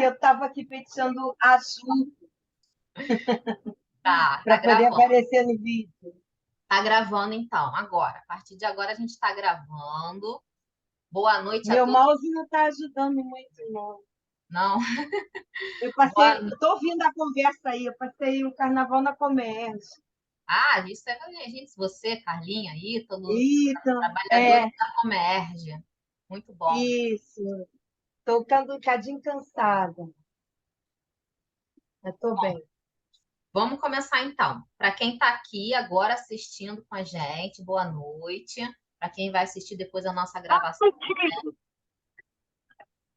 eu estava aqui pensando azul Tá para poder gravando. aparecer no vídeo. Tá gravando então, agora. A partir de agora a gente está gravando. Boa noite a Meu todos. mouse não está ajudando muito, não. Não, Eu boa... estou ouvindo a conversa aí, eu passei o carnaval na Comércio. Ah, isso é gente, você, Carlinha, Ítalo, Então, trabalhadores da Comerge. Muito bom. isso. Estou ficando um bocadinho cansada, mas estou bem. Vamos começar então. Para quem está aqui agora assistindo com a gente, boa noite. Para quem vai assistir depois a nossa gravação.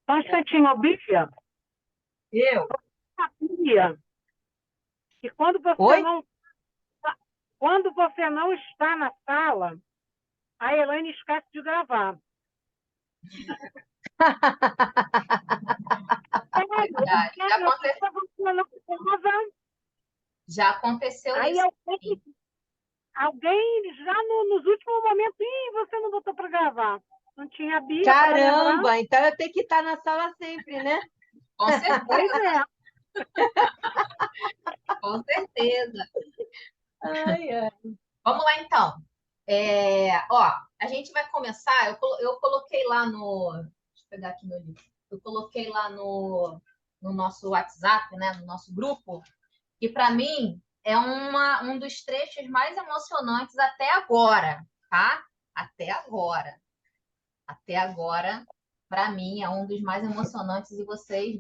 Constantinho, Bíblia, Eu? sabia que Oi? quando você não está na sala, a Elaine esquece de gravar. Verdade. Você não grava, Já aconteceu aí isso. alguém já nos últimos momentos, você não botou para gravar. Não tinha Bíblia para lembrar. Caramba, então eu tenho que estar na sala sempre, né? Com certeza, Pois é. com certeza. Ai, ai. Vamos lá então. Ó, a gente vai começar. Eu coloquei lá no. Deixa eu pegar aqui meu livro. Eu coloquei lá no nosso WhatsApp, né, no nosso grupo, que para mim é um dos trechos mais emocionantes até agora, tá? Até agora. Até agora, para mim, é um dos mais emocionantes e vocês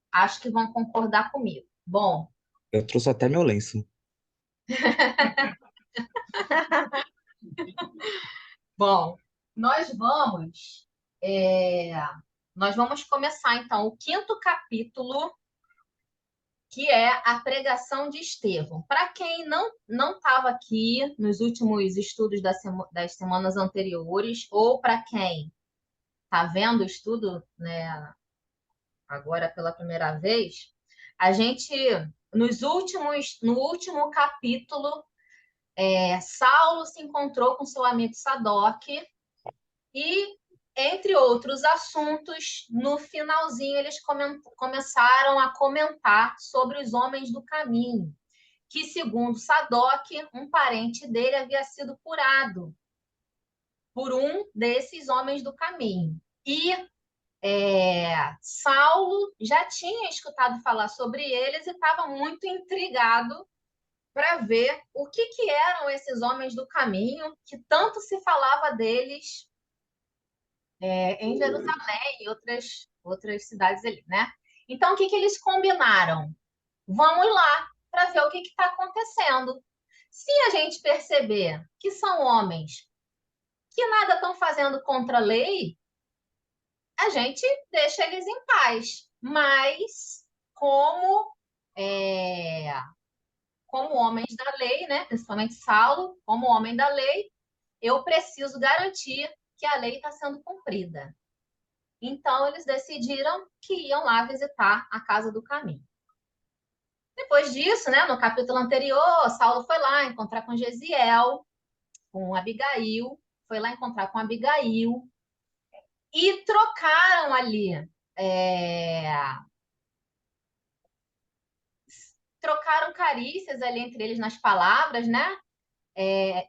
acho que vão concordar comigo. Bom, Eu trouxe até meu lenço. bom, nós vamos, é, nós vamos começar então o quinto capítulo, que é a pregação de Estevão. Para quem não estava aqui nos últimos estudos das semanas anteriores, ou para quem está vendo o estudo, né, agora pela primeira vez, a gente, no último capítulo, Saulo se encontrou com seu amigo Sadoc e, entre outros assuntos, no finalzinho eles começaram a comentar sobre os homens do caminho, que, segundo Sadoc, um parente dele havia sido curado por um desses homens do caminho. E Saulo já tinha escutado falar sobre eles e estava muito intrigado para ver o que eram esses homens do caminho, que tanto se falava deles em Jerusalém e outras cidades ali, né? Então, o que eles combinaram? Vamos lá para ver o que está acontecendo. Se a gente perceber que são homens que nada estão fazendo contra a lei, a gente deixa eles em paz. Mas, é, como homens da lei, né? Principalmente Saulo, como homem da lei, eu preciso garantir que a lei está sendo cumprida. Então, eles decidiram que iam lá visitar a Casa do Caminho. Depois disso, né, no capítulo anterior, Saulo foi lá encontrar com Gesiel, com Abigail, foi lá encontrar com Abigail e trocaram ali, trocaram carícias ali entre eles nas palavras, né?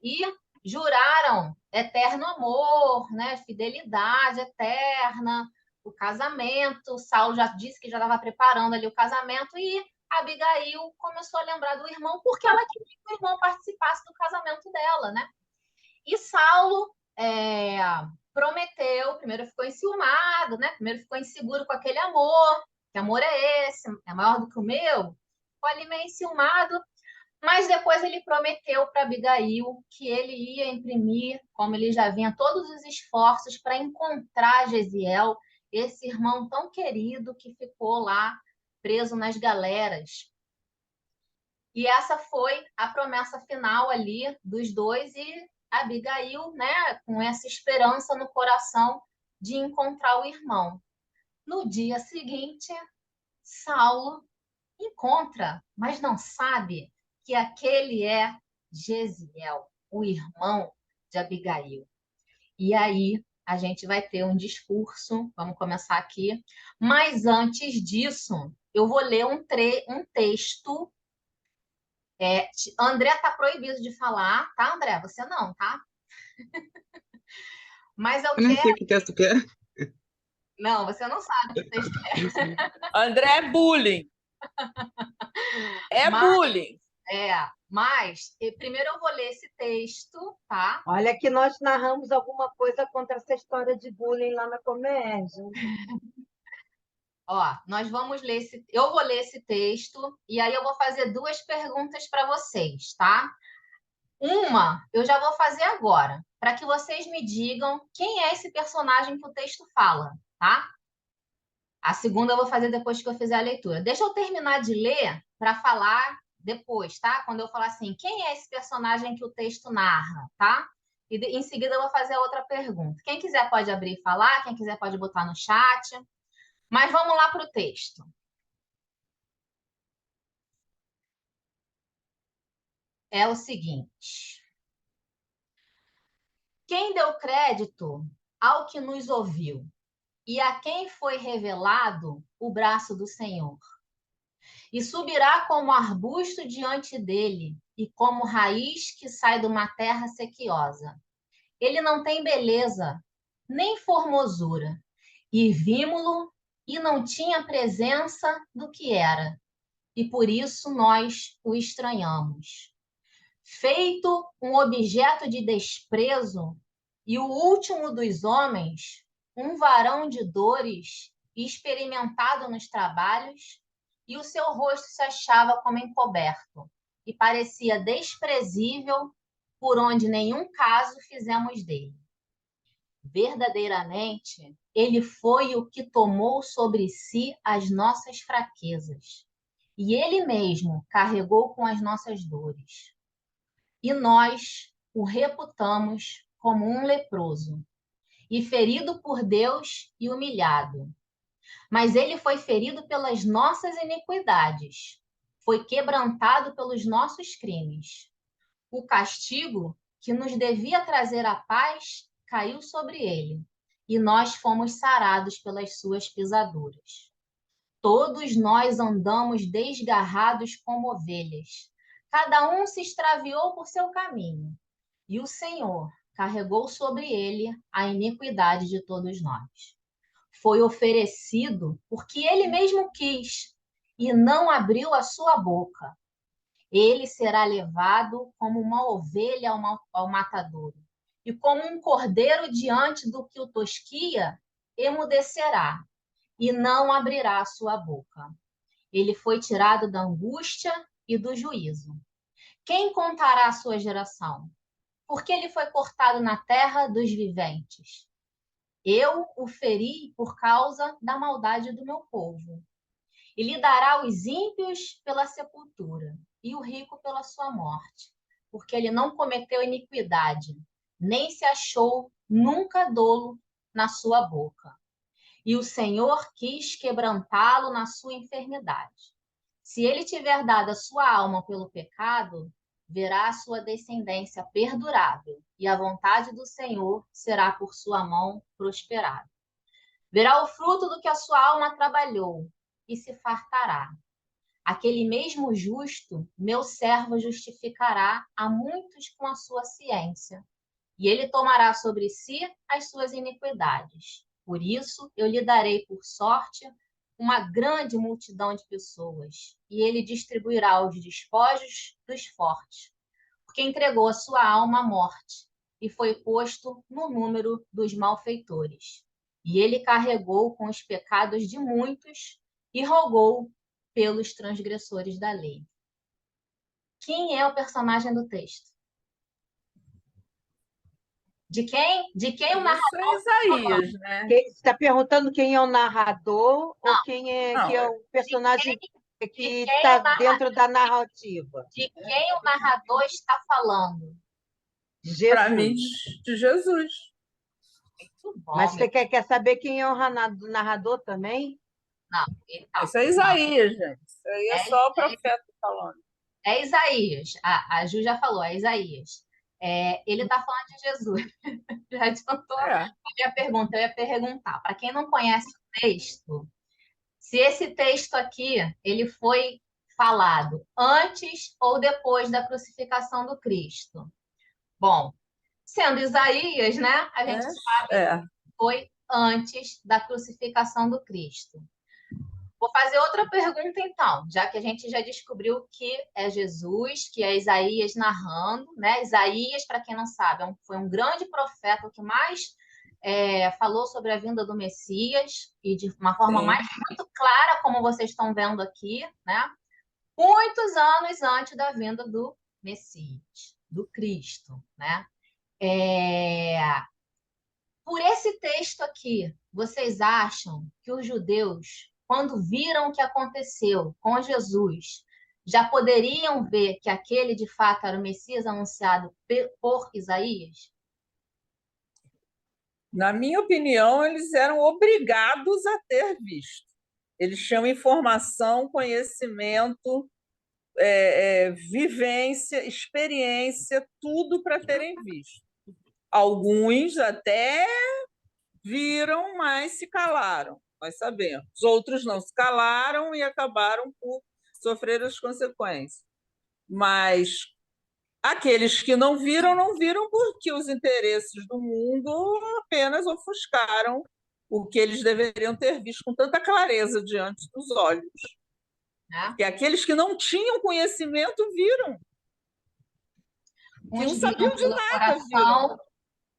E juraram eterno amor, né? Fidelidade eterna, o casamento. Saulo já disse que já estava preparando ali o casamento e Abigail começou a lembrar do irmão porque ela queria que o irmão participasse do casamento dela, né? E Saulo prometeu, primeiro ficou enciumado, né? Primeiro ficou inseguro com aquele amor. Que amor é esse? É maior do que o meu? Ficou ali meio enciumado, mas depois ele prometeu para Abigail que ele ia imprimir, como ele já vinha, todos os esforços para encontrar Gesiel, esse irmão tão querido que ficou lá preso nas galeras. E essa foi a promessa final ali dos dois e Abigail, né, com essa esperança no coração de encontrar o irmão. No dia seguinte, Saulo encontra, mas não sabe que aquele é Gesiel, o irmão de Abigail. E aí a gente vai ter um discurso. Vamos começar aqui. Mas antes disso, eu vou ler um texto. André está proibido de falar, tá, André? Você não, tá? Mas eu Eu nem sei quero. que texto que é. Não, você não sabe que texto Não sei. André é bullying. É mas, bullying. mas primeiro eu vou ler esse texto, tá? Olha que nós narramos alguma coisa contra essa história de bullying lá na Comércio. Ó, nós vamos ler eu vou ler esse texto e aí eu vou fazer duas perguntas para vocês, tá? Uma, eu já vou fazer agora, para que vocês me digam quem é esse personagem que o texto fala, tá? A segunda eu vou fazer depois que eu fizer a leitura. Deixa eu terminar de ler para falar depois, tá? Quando eu falar assim, quem é esse personagem que o texto narra, tá? E em seguida eu vou fazer a outra pergunta. Quem quiser pode abrir e falar, quem quiser pode botar no chat. Mas vamos lá para o texto. É o seguinte: quem deu crédito ao que nos ouviu e a quem foi revelado o braço do Senhor? E subirá como arbusto diante dele e como raiz que sai de uma terra sequiosa. Ele não tem beleza, nem formosura, e vimos-lo e não tinha presença do que era, e por isso nós o estranhamos. Feito um objeto de desprezo e o último dos homens, um varão de dores, experimentado nos trabalhos, e o seu rosto se achava como encoberto, e parecia desprezível, por onde nenhum caso fizemos dele. Verdadeiramente, ele foi o que tomou sobre si as nossas fraquezas, e ele mesmo carregou com as nossas dores. E nós o reputamos como um leproso, e ferido por Deus e humilhado. Mas ele foi ferido pelas nossas iniquidades, foi quebrantado pelos nossos crimes. O castigo que nos devia trazer a paz caiu sobre ele, e nós fomos sarados pelas suas pisaduras. Todos nós andamos desgarrados como ovelhas. Cada um se extraviou por seu caminho, e o Senhor carregou sobre ele a iniquidade de todos nós. Foi oferecido porque ele mesmo quis e não abriu a sua boca. Ele será levado como uma ovelha ao matadouro, e como um cordeiro diante do que o tosquia, emudecerá e não abrirá a sua boca. Ele foi tirado da angústia e do juízo. Quem contará a sua geração? Porque ele foi cortado na terra dos viventes. Eu o feri por causa da maldade do meu povo. E lhe dará os ímpios pela sepultura, e o rico pela sua morte, porque ele não cometeu iniquidade, nem se achou nunca dolo na sua boca. E o Senhor quis quebrantá-lo na sua enfermidade. Se ele tiver dado a sua alma pelo pecado, verá a sua descendência perdurável, e a vontade do Senhor será por sua mão prosperada. Verá o fruto do que a sua alma trabalhou, e se fartará. Aquele mesmo justo, meu servo, justificará a muitos com a sua ciência, e ele tomará sobre si as suas iniquidades. Por isso, eu lhe darei por sorte uma grande multidão de pessoas, e ele distribuirá os despojos dos fortes, porque entregou a sua alma à morte, e foi posto no número dos malfeitores. E ele carregou com os pecados de muitos, e rogou pelos transgressores da lei. Quem é o personagem do texto? De quem? De quem o narrador? Isso é Isaías, né? Você está perguntando quem é o narrador ou quem é, Não. que é o personagem que quem está o narrador? dentro da narrativa? De quem o narrador está falando? De Para Jesus. mim, de Jesus. Muito bom. Mas você quer saber quem é o narrador também? Não, então, Isso é Isaías, gente. Isso aí é só o profeta falando. é Isaías. A Ju já falou, é Isaías. Ele está falando de Jesus. Já adiantou É. a minha pergunta. Eu ia perguntar, para quem não conhece o texto, se esse texto aqui ele foi falado antes ou depois da crucificação do Cristo. Bom, sendo Isaías, né? A gente sabe É. que foi antes da crucificação do Cristo. Vou fazer outra pergunta, então, já que a gente já descobriu que é Jesus, que é Isaías narrando, né? Isaías, para quem não sabe, foi um grande profeta, o que mais falou sobre a vinda do Messias, e de uma forma muito clara, como vocês estão vendo aqui, né? Muitos anos antes da vinda do Messias, do Cristo, né? Por esse texto aqui, vocês acham que os judeus, quando viram o que aconteceu com Jesus, já poderiam ver que aquele de fato era o Messias anunciado por Isaías? Na minha opinião, eles eram obrigados a ter visto. Eles tinham informação, conhecimento, vivência, experiência, tudo para terem visto. Alguns até viram, mas se calaram, nós sabemos. Outros não se calaram e acabaram por sofrer as consequências. Mas aqueles que não viram porque os interesses do mundo apenas ofuscaram o que eles deveriam ter visto com tanta clareza diante dos olhos. Porque aqueles que não tinham conhecimento viram. Que não sabiam de nada, viram.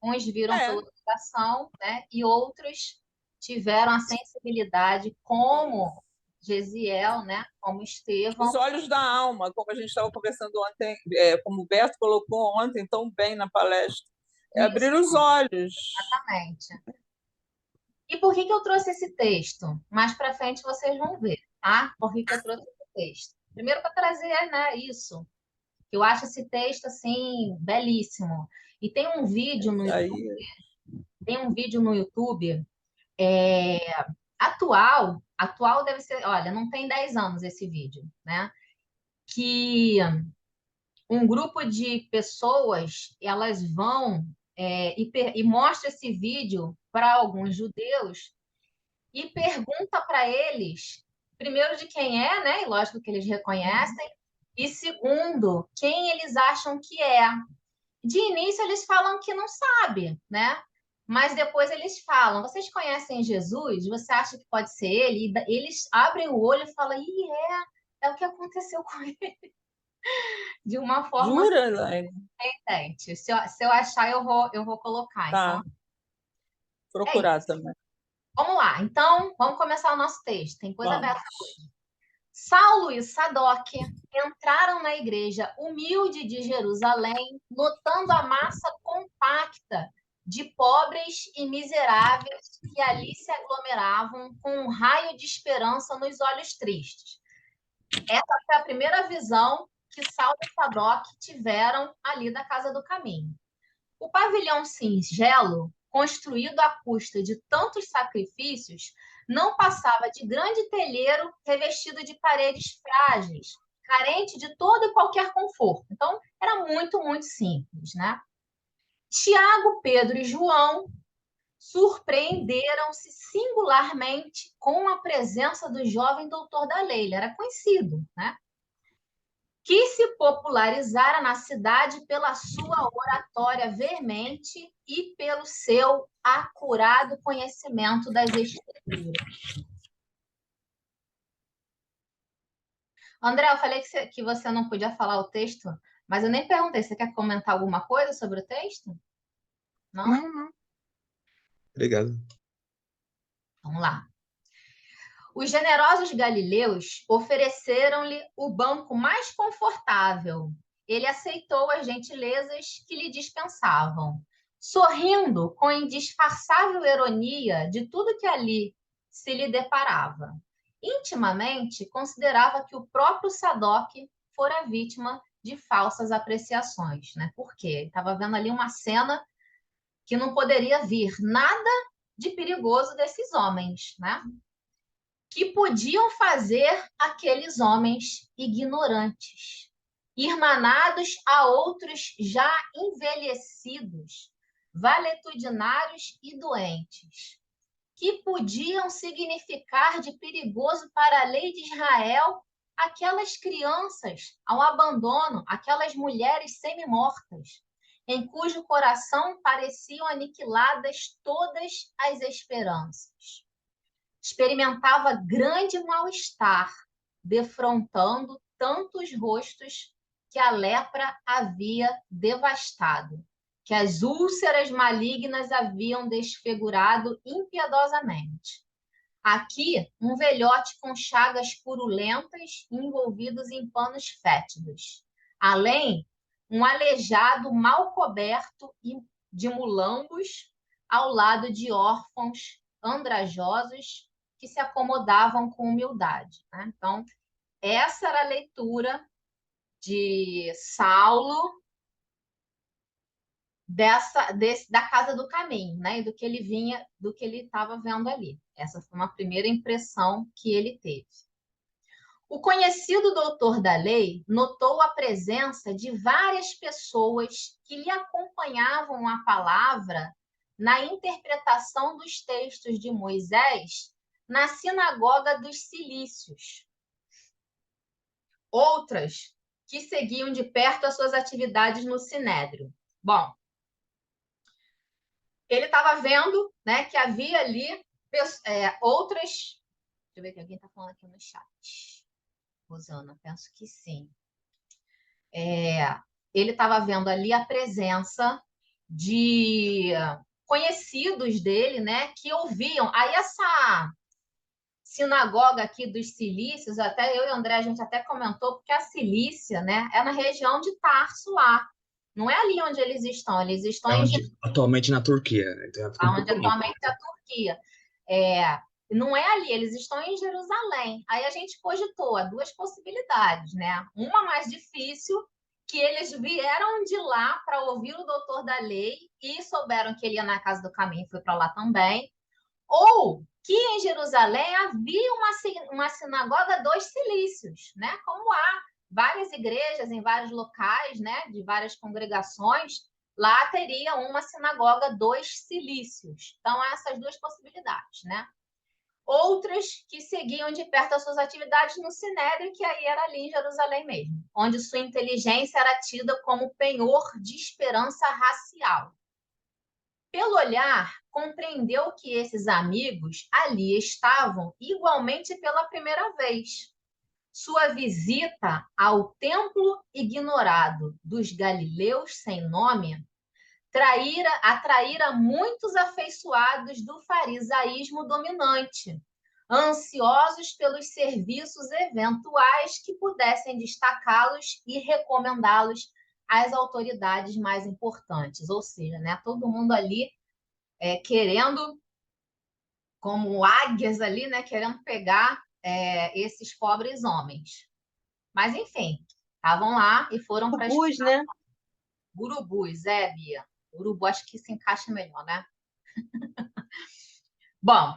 Uns viram pelo coração, né? E outros tiveram a sensibilidade, como Gesiel, né? Como Estevão. Os olhos da alma, como a gente estava conversando ontem, como o Beto colocou ontem tão bem na palestra, abrir os olhos. Exatamente. E por que eu trouxe esse texto? Mais para frente vocês vão ver, tá? Por que eu trouxe esse texto? Primeiro para trazer, né, isso. Eu acho esse texto, assim, belíssimo. E tem um vídeo no YouTube, atual deve ser, olha, não tem 10 anos esse vídeo, né? Que um grupo de pessoas, elas vão e mostra esse vídeo para alguns judeus e pergunta para eles, primeiro, de quem é, né? E lógico que eles reconhecem, e segundo, quem eles acham que é. De início, eles falam que não sabe, né? Mas depois eles falam, vocês conhecem Jesus? Você acha que pode ser ele? E eles abrem o olho e falam, é o que aconteceu com ele. De uma forma... Jura, Elaine? Se eu achar, eu vou colocar. Tá. Então, procurar também. Vamos lá. Então, vamos começar o nosso texto. Tem coisa aberta hoje. Saulo e Sadoc entraram na igreja humilde de Jerusalém, notando a massa compacta de pobres e miseráveis que ali se aglomeravam com um raio de esperança nos olhos tristes. Essa foi a primeira visão que Saulo e Sadoc tiveram ali da Casa do Caminho. O pavilhão singelo, construído à custa de tantos sacrifícios, não passava de grande telheiro revestido de paredes frágeis, carente de todo e qualquer conforto. Então, era muito, muito simples, né? Tiago, Pedro e João surpreenderam-se singularmente com a presença do jovem doutor da lei. Ele era conhecido, né? Que se popularizara na cidade pela sua oratória veemente e pelo seu acurado conhecimento das Escrituras. André, eu falei que você não podia falar o texto, mas eu nem perguntei. Você quer comentar alguma coisa sobre o texto? Não? Não. Obrigado. Vamos lá. Os generosos galileus ofereceram-lhe o banco mais confortável. Ele aceitou as gentilezas que lhe dispensavam, sorrindo com indisfarçável ironia de tudo que ali se lhe deparava. Intimamente, considerava que o próprio Sadoc fora vítima de falsas apreciações, né? Porque ele estava vendo ali uma cena que não poderia vir nada de perigoso desses homens, né? Que podiam fazer aqueles homens ignorantes. irmanados a outros já envelhecidos, valetudinários e doentes, que podiam significar de perigoso para a lei de Israel aquelas crianças ao abandono, aquelas mulheres semi-mortas, em cujo coração pareciam aniquiladas todas as esperanças. Experimentava grande mal-estar, defrontando tantos rostos que a lepra havia devastado, que as úlceras malignas haviam desfigurado impiedosamente. Aqui, um velhote com chagas purulentas envolvidos em panos fétidos. Além, um aleijado mal coberto de mulambos ao lado de órfãos andrajosos que se acomodavam com humildade. Né? Então, essa era a leitura de Saulo da Casa do Caminho, né? E do que ele vinha, do que ele estava vendo ali. Essa foi uma primeira impressão que ele teve. O conhecido doutor da lei notou a presença de várias pessoas que lhe acompanhavam a palavra na interpretação dos textos de Moisés na sinagoga dos Cilícios. Outras que seguiam de perto as suas atividades no Sinédrio. Bom, ele estava vendo, né, que havia ali outras... Deixa eu ver o que alguém está falando aqui no chat. Rosana, penso que sim. Ele estava vendo ali a presença de conhecidos dele, né, que ouviam. Aí essa sinagoga aqui dos Cilícios, até eu e o André, a gente até comentou, porque a Cilícia, né, é na região de Tarso lá. Não é ali onde eles estão Atualmente na Turquia. Então onde atualmente é a Turquia. Não é ali, eles estão em Jerusalém. Aí a gente cogitou duas possibilidades, né? Uma mais difícil, que eles vieram de lá para ouvir o doutor da lei e souberam que ele ia na Casa do Caminho e foi para lá também. Ou que em Jerusalém havia uma sinagoga dos cilícios, né? Como há várias igrejas em vários locais, né? De várias congregações, lá teria uma sinagoga dos cilícios. Então, há essas duas possibilidades, né? Outras que seguiam de perto as suas atividades no Sinédrio, que aí era ali em Jerusalém mesmo, onde sua inteligência era tida como penhor de esperança racial. Pelo olhar, compreendeu que esses amigos ali estavam igualmente pela primeira vez. Sua visita ao templo ignorado dos galileus sem nome atraíra muitos afeiçoados do farisaísmo dominante, ansiosos pelos serviços eventuais que pudessem destacá-los e recomendá-los às autoridades mais importantes. Ou seja, né, todo mundo ali querendo, como águias ali, né, querendo pegar esses pobres homens. Mas, enfim, estavam lá e foram para... Urubus, né? Urubus, Bia. Urubu acho que se encaixa melhor, né? Bom,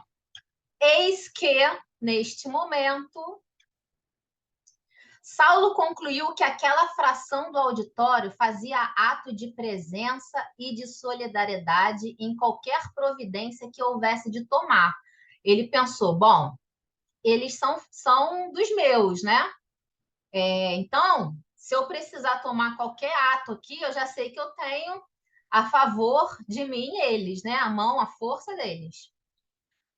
eis que, neste momento, Saulo concluiu que aquela fração do auditório fazia ato de presença e de solidariedade em qualquer providência que houvesse de tomar. Ele pensou, bom, eles são dos meus, né? Então, se eu precisar tomar qualquer ato aqui, eu já sei que eu tenho a favor de mim eles, né? A mão, a força deles.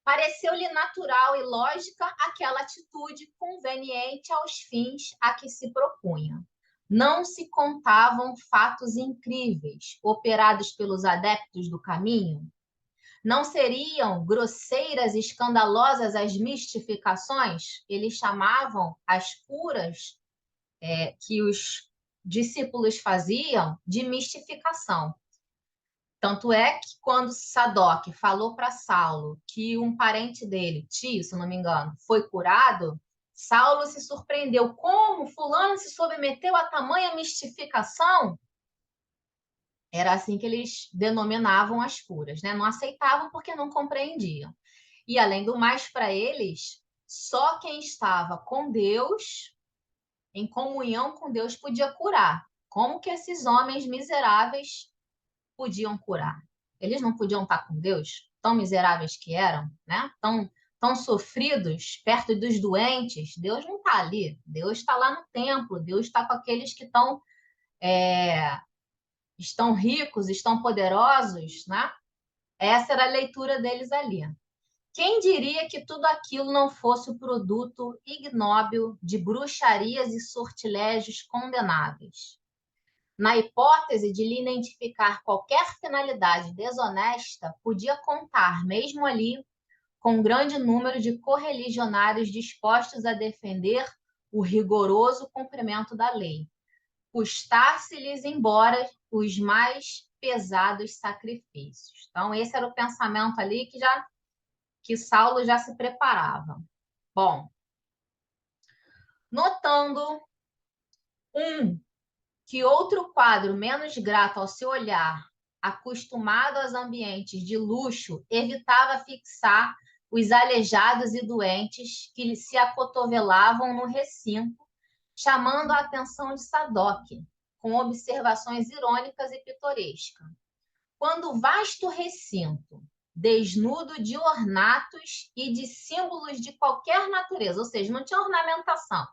Pareceu-lhe natural e lógica aquela atitude conveniente aos fins a que se propunha. Não se contavam fatos incríveis operados pelos adeptos do caminho? Não seriam grosseiras e escandalosas as mistificações? Eles chamavam as curas que os discípulos faziam de mistificação. Tanto é que quando Sadoc falou para Saulo que um parente dele, Tio, se não me engano, foi curado, Saulo se surpreendeu. Como fulano se submeteu a tamanha mistificação? Era assim que eles denominavam as curas, né? Não aceitavam porque não compreendiam. E, além do mais, para eles, só quem estava com Deus em comunhão com Deus, podia curar. Como que esses homens miseráveis podiam curar? Eles não podiam estar com Deus? Tão miseráveis que eram, né? Tão sofridos, perto dos doentes. Deus não está ali. Deus está lá no templo. Deus está com aqueles que estão ricos, estão poderosos, né? Essa era a leitura deles ali. Quem diria que tudo aquilo não fosse o produto ignóbil de bruxarias e sortilégios condenáveis? Na hipótese de lhe identificar qualquer finalidade desonesta, podia contar, mesmo ali, com um grande número de correligionários dispostos a defender o rigoroso cumprimento da lei, custar-se-lhes embora os mais pesados sacrifícios. Então, esse era o pensamento ali que Saulo já se preparava. Bom, notando que outro quadro menos grato ao seu olhar, acostumado aos ambientes de luxo, evitava fixar os aleijados e doentes que se acotovelavam no recinto, chamando a atenção de Sadoc, com observações irônicas e pitorescas. Quando o vasto recinto, desnudo de ornatos e de símbolos de qualquer natureza, ou seja, não tinha ornamentação.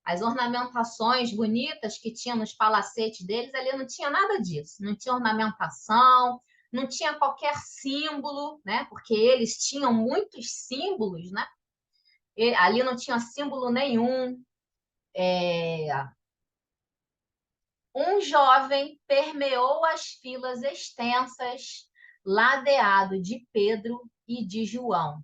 As ornamentações bonitas que tinha nos palacetes deles, ali não tinha nada disso. Não tinha ornamentação, não tinha qualquer símbolo, né? Porque eles tinham muitos símbolos, né? E ali não tinha símbolo nenhum. Um jovem permeou as filas extensas, ladeado de Pedro e de João,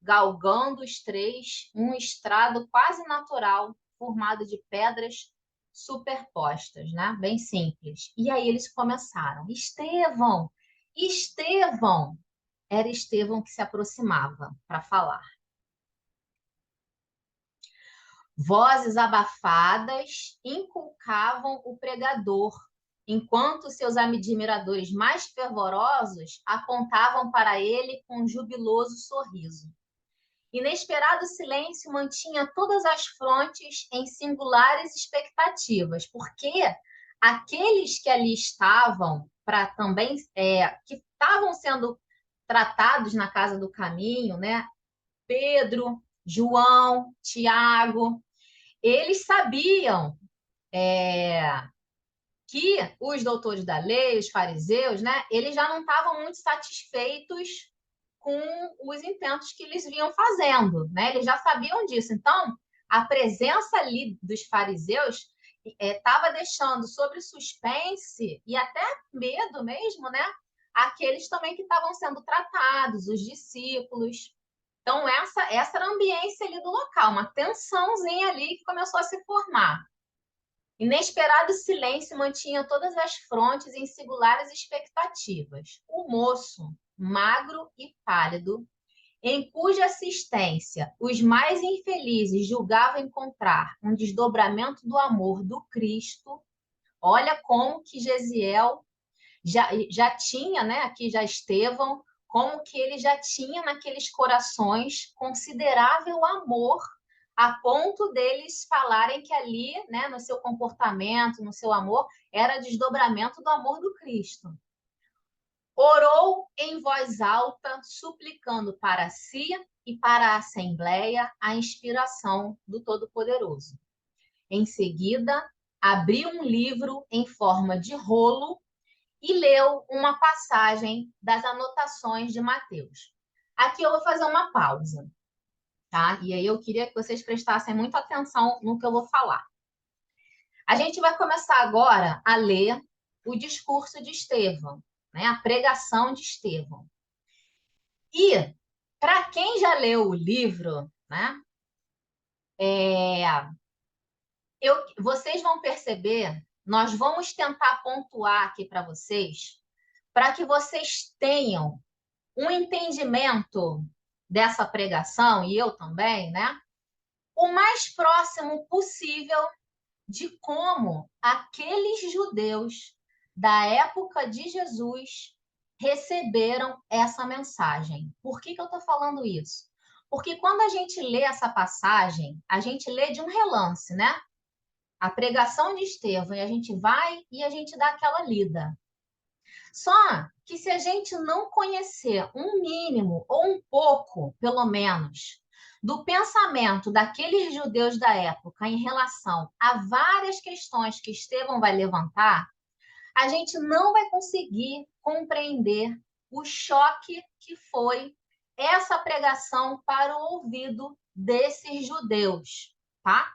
galgando os três um estrado quase natural, formado de pedras superpostas, né? Bem simples. E aí eles começaram. Estevão! Estevão! Era Estevão que se aproximava para falar. Vozes abafadas inculcavam o pregador, enquanto seus admiradores mais fervorosos apontavam para ele com um jubiloso sorriso. Inesperado silêncio mantinha todas as frontes em singulares expectativas, porque aqueles que ali estavam, que estavam sendo tratados na Casa do Caminho, né? Pedro, João, Tiago, eles sabiam que os doutores da lei, os fariseus, né? Eles já não estavam muito satisfeitos com os intentos que eles vinham fazendo, né? Eles já sabiam disso. Então, a presença ali dos fariseus estava deixando sob suspense e até medo mesmo, né? Aqueles também que estavam sendo tratados, os discípulos. Então, essa era a ambiência ali do local, uma tensãozinha ali que começou a se formar. Inesperado silêncio mantinha todas as frontes em singulares expectativas. O moço, magro e pálido, em cuja assistência os mais infelizes julgavam encontrar um desdobramento do amor do Cristo. Olha como que Gesiel já tinha, né? Aqui já Estevão, como que ele já tinha naqueles corações considerável amor, a ponto deles falarem que ali, né, no seu comportamento, no seu amor, era desdobramento do amor do Cristo. Orou em voz alta, suplicando para si e para a Assembleia a inspiração do Todo-Poderoso. Em seguida, abriu um livro em forma de rolo e leu uma passagem das anotações de Mateus. Aqui eu vou fazer uma pausa, tá? E aí eu queria que vocês prestassem muita atenção no que eu vou falar. A gente vai começar agora a ler o discurso de Estevão, né? A pregação de Estevão. E, para quem já leu o livro, né? Vocês vão perceber, nós vamos tentar pontuar aqui para vocês, para que vocês tenham um entendimento dessa pregação, e eu também, né? O mais próximo possível de como aqueles judeus da época de Jesus receberam essa mensagem. Por que eu estou falando isso? Porque quando a gente lê essa passagem, a gente lê de um relance, né? a pregação de Estevão, e a gente vai e a gente dá aquela lida. Só que se a gente não conhecer um mínimo, ou um pouco, pelo menos, do pensamento daqueles judeus da época em relação a várias questões que Estevão vai levantar, a gente não vai conseguir compreender o choque que foi essa pregação para o ouvido desses judeus, tá?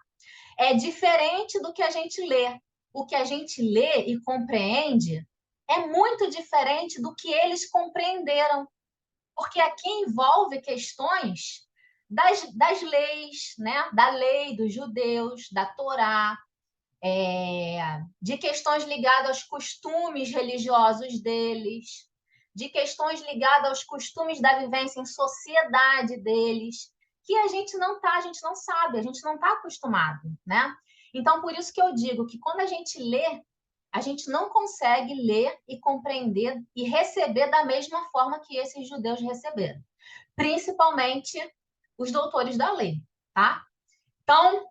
É diferente do que a gente lê. O que a gente lê e compreende é muito diferente do que eles compreenderam, porque aqui envolve questões das leis, né? Da lei dos judeus, da Torá, de questões ligadas aos costumes religiosos deles, de questões ligadas aos costumes da vivência em sociedade deles, que a gente não sabe, a gente não está acostumado, né? Então, por isso que eu digo que quando a gente lê, a gente não consegue ler e compreender e receber da mesma forma que esses judeus receberam, principalmente os doutores da lei, tá? Então,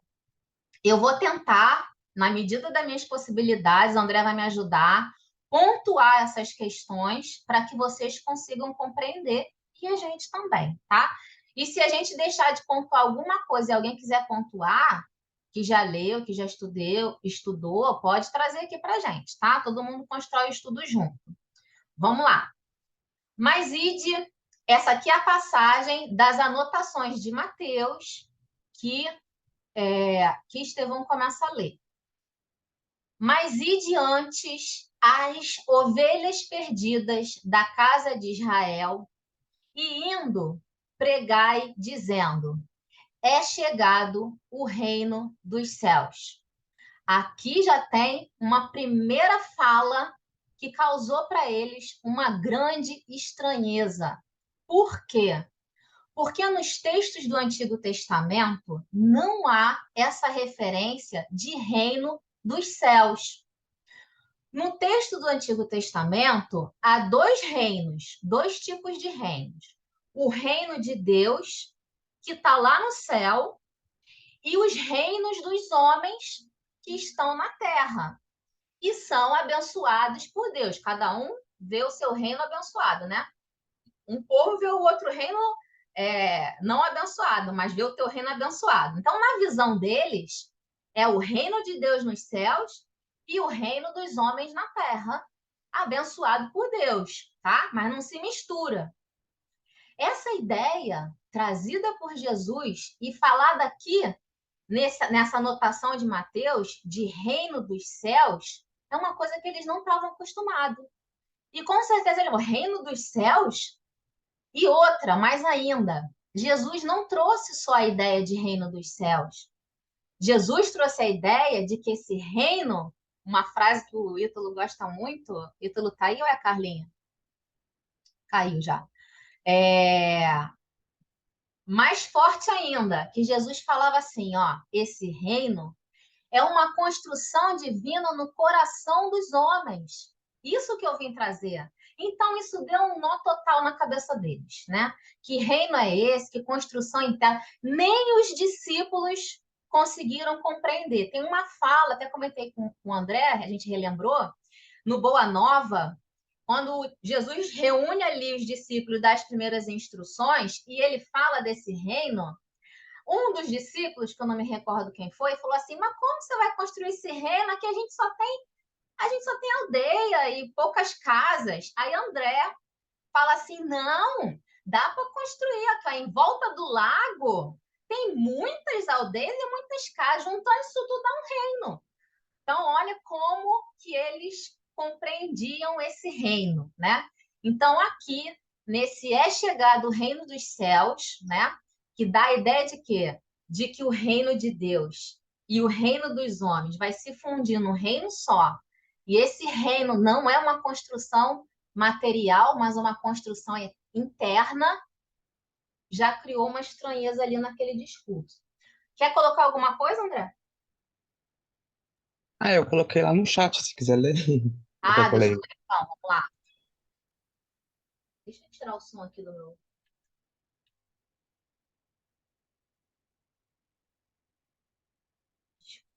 eu vou tentar, na medida das minhas possibilidades, a André vai me ajudar, pontuar essas questões para que vocês consigam compreender e a gente também, tá? E se a gente deixar de pontuar alguma coisa e alguém quiser pontuar, que já leu, que já estudou, pode trazer aqui para a gente, tá? Todo mundo constrói o estudo junto. Vamos lá. Mas ide, essa aqui é a passagem das anotações de Mateus que Estevão começa a ler. Mas ide antes as ovelhas perdidas da casa de Israel, e indo, pregai, dizendo: é chegado o reino dos céus. Aqui já tem uma primeira fala que causou para eles uma grande estranheza. Por quê? Porque nos textos do Antigo Testamento não há essa referência de reino dos céus. No texto do Antigo Testamento, há dois reinos, dois tipos de reinos. O reino de Deus, que está lá no céu, e os reinos dos homens que estão na terra e são abençoados por Deus. Cada um vê o seu reino abençoado, né? Um povo vê o outro reino não abençoado, mas vê o teu reino abençoado. Então, na visão deles, é o reino de Deus nos céus e o reino dos homens na terra, abençoado por Deus, tá? Mas não se mistura. Essa ideia trazida por Jesus e falada aqui nessa anotação de Mateus, de reino dos céus, é uma coisa que eles não estavam acostumados. E com certeza ele falou, reino dos céus? E outra, mais ainda, Jesus não trouxe só a ideia de reino dos céus. Jesus trouxe a ideia de que esse reino, uma frase que o Ítalo gosta muito, Ítalo tá aí ou é a Carlinha? Caiu já. Mais forte ainda, que Jesus falava assim, ó, esse reino é uma construção divina no coração dos homens. Isso que eu vim trazer. Então, isso deu um nó total na cabeça deles, né? Que reino é esse? Que construção interna? Nem os discípulos conseguiram compreender. Tem uma fala, até comentei com o André, a gente relembrou, no Boa Nova, quando Jesus reúne ali os discípulos das primeiras instruções e ele fala desse reino, um dos discípulos, que eu não me recordo quem foi, falou assim, mas como você vai construir esse reino aqui? A gente só tem aldeia e poucas casas. Aí André fala assim, não, dá para construir aqui em volta do lago. Tem muitas aldeias e muitas casas. Juntando isso tudo dá um reino. Então, olha como que eles compreendiam esse reino, né? Então, aqui, nesse é chegado o reino dos céus, né? Que dá a ideia de quê? De que o reino de Deus e o reino dos homens vai se fundir num reino só. E esse reino não é uma construção material, mas uma construção interna, já criou uma estranheza ali naquele discurso. Quer colocar alguma coisa, André? Ah, eu coloquei lá no chat, se quiser ler. Ou quer que eu Deixa leia? eu ver então, vamos lá. Deixa eu tirar o som aqui do meu.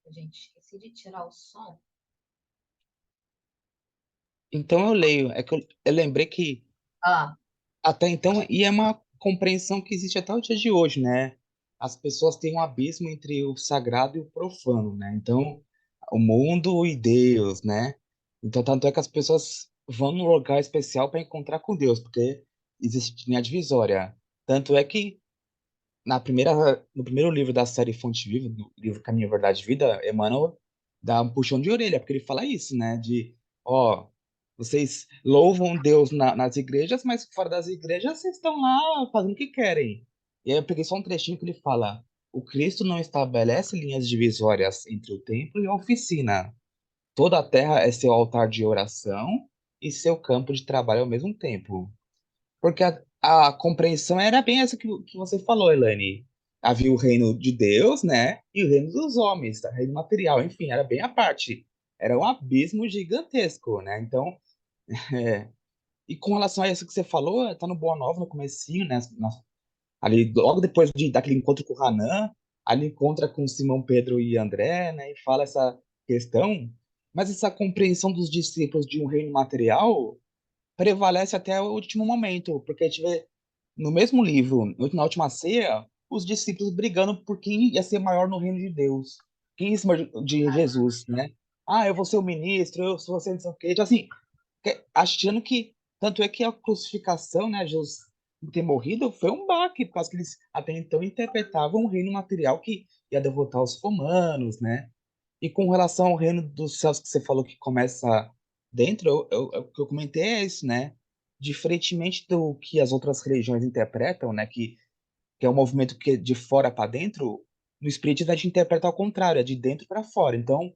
Gente, esqueci de tirar o som. Então eu leio. É que eu lembrei que Ah, até então, e é uma compreensão que existe até o dia de hoje, né? As pessoas têm um abismo entre o sagrado e o profano, né? Então, o mundo e Deus, né? Então, tanto é que as pessoas vão num lugar especial para encontrar com Deus, porque existe linha divisória. Tanto é que no primeiro livro da série Fonte Viva, do livro Caminho, Verdade e Vida, Emmanuel dá um puxão de orelha, porque ele fala isso, né? De, ó, vocês louvam Deus nas igrejas, mas fora das igrejas vocês estão lá fazendo o que querem. E aí eu peguei só um trechinho que ele fala: o Cristo não estabelece linhas divisórias entre o templo e a oficina. Toda a terra é seu altar de oração e seu campo de trabalho ao mesmo tempo. Porque a compreensão era bem essa que você falou, Elaine. Havia o reino de Deus, né? E o reino dos homens, o reino material, enfim, era bem a parte. Era um abismo gigantesco, né? Então, é, e com relação a isso que você falou, tá no Boa Nova, no comecinho, né? Ali, logo depois daquele encontro com o Hanan, ali encontra com Simão Pedro e André, né? E fala essa questão. Mas essa compreensão dos discípulos de um reino material prevalece até o último momento, porque a gente vê no mesmo livro, na última ceia, os discípulos brigando por quem ia ser maior no reino de Deus, quem ia ser maior de Jesus, né? Ah, eu vou ser o ministro, eu sou você, não sei o quê. Então, assim, achando que, tanto é que a crucificação, né, Jesus ter morrido, foi um baque, por causa que eles até então interpretavam um reino material que ia derrotar os romanos, né? E com relação ao reino dos céus que você falou que começa dentro, o que eu comentei é isso, né? Diferentemente do que as outras religiões interpretam, né? Que é um movimento que é de fora para dentro, no Espiritismo a gente interpreta ao contrário, é de dentro para fora. Então,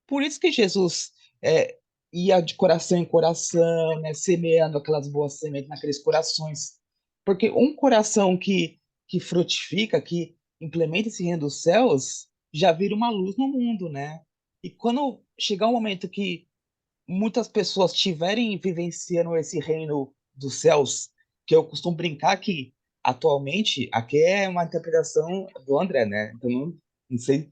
por isso que Jesus é, ia de coração em coração, né? Semeando aquelas boas sementes naqueles corações. Porque um coração que frutifica, que implementa esse reino dos céus, já vira uma luz no mundo, né? E quando chegar um momento que muitas pessoas estiverem vivenciando esse reino dos céus, que eu costumo brincar que atualmente aqui é uma interpretação do André, né? Então não sei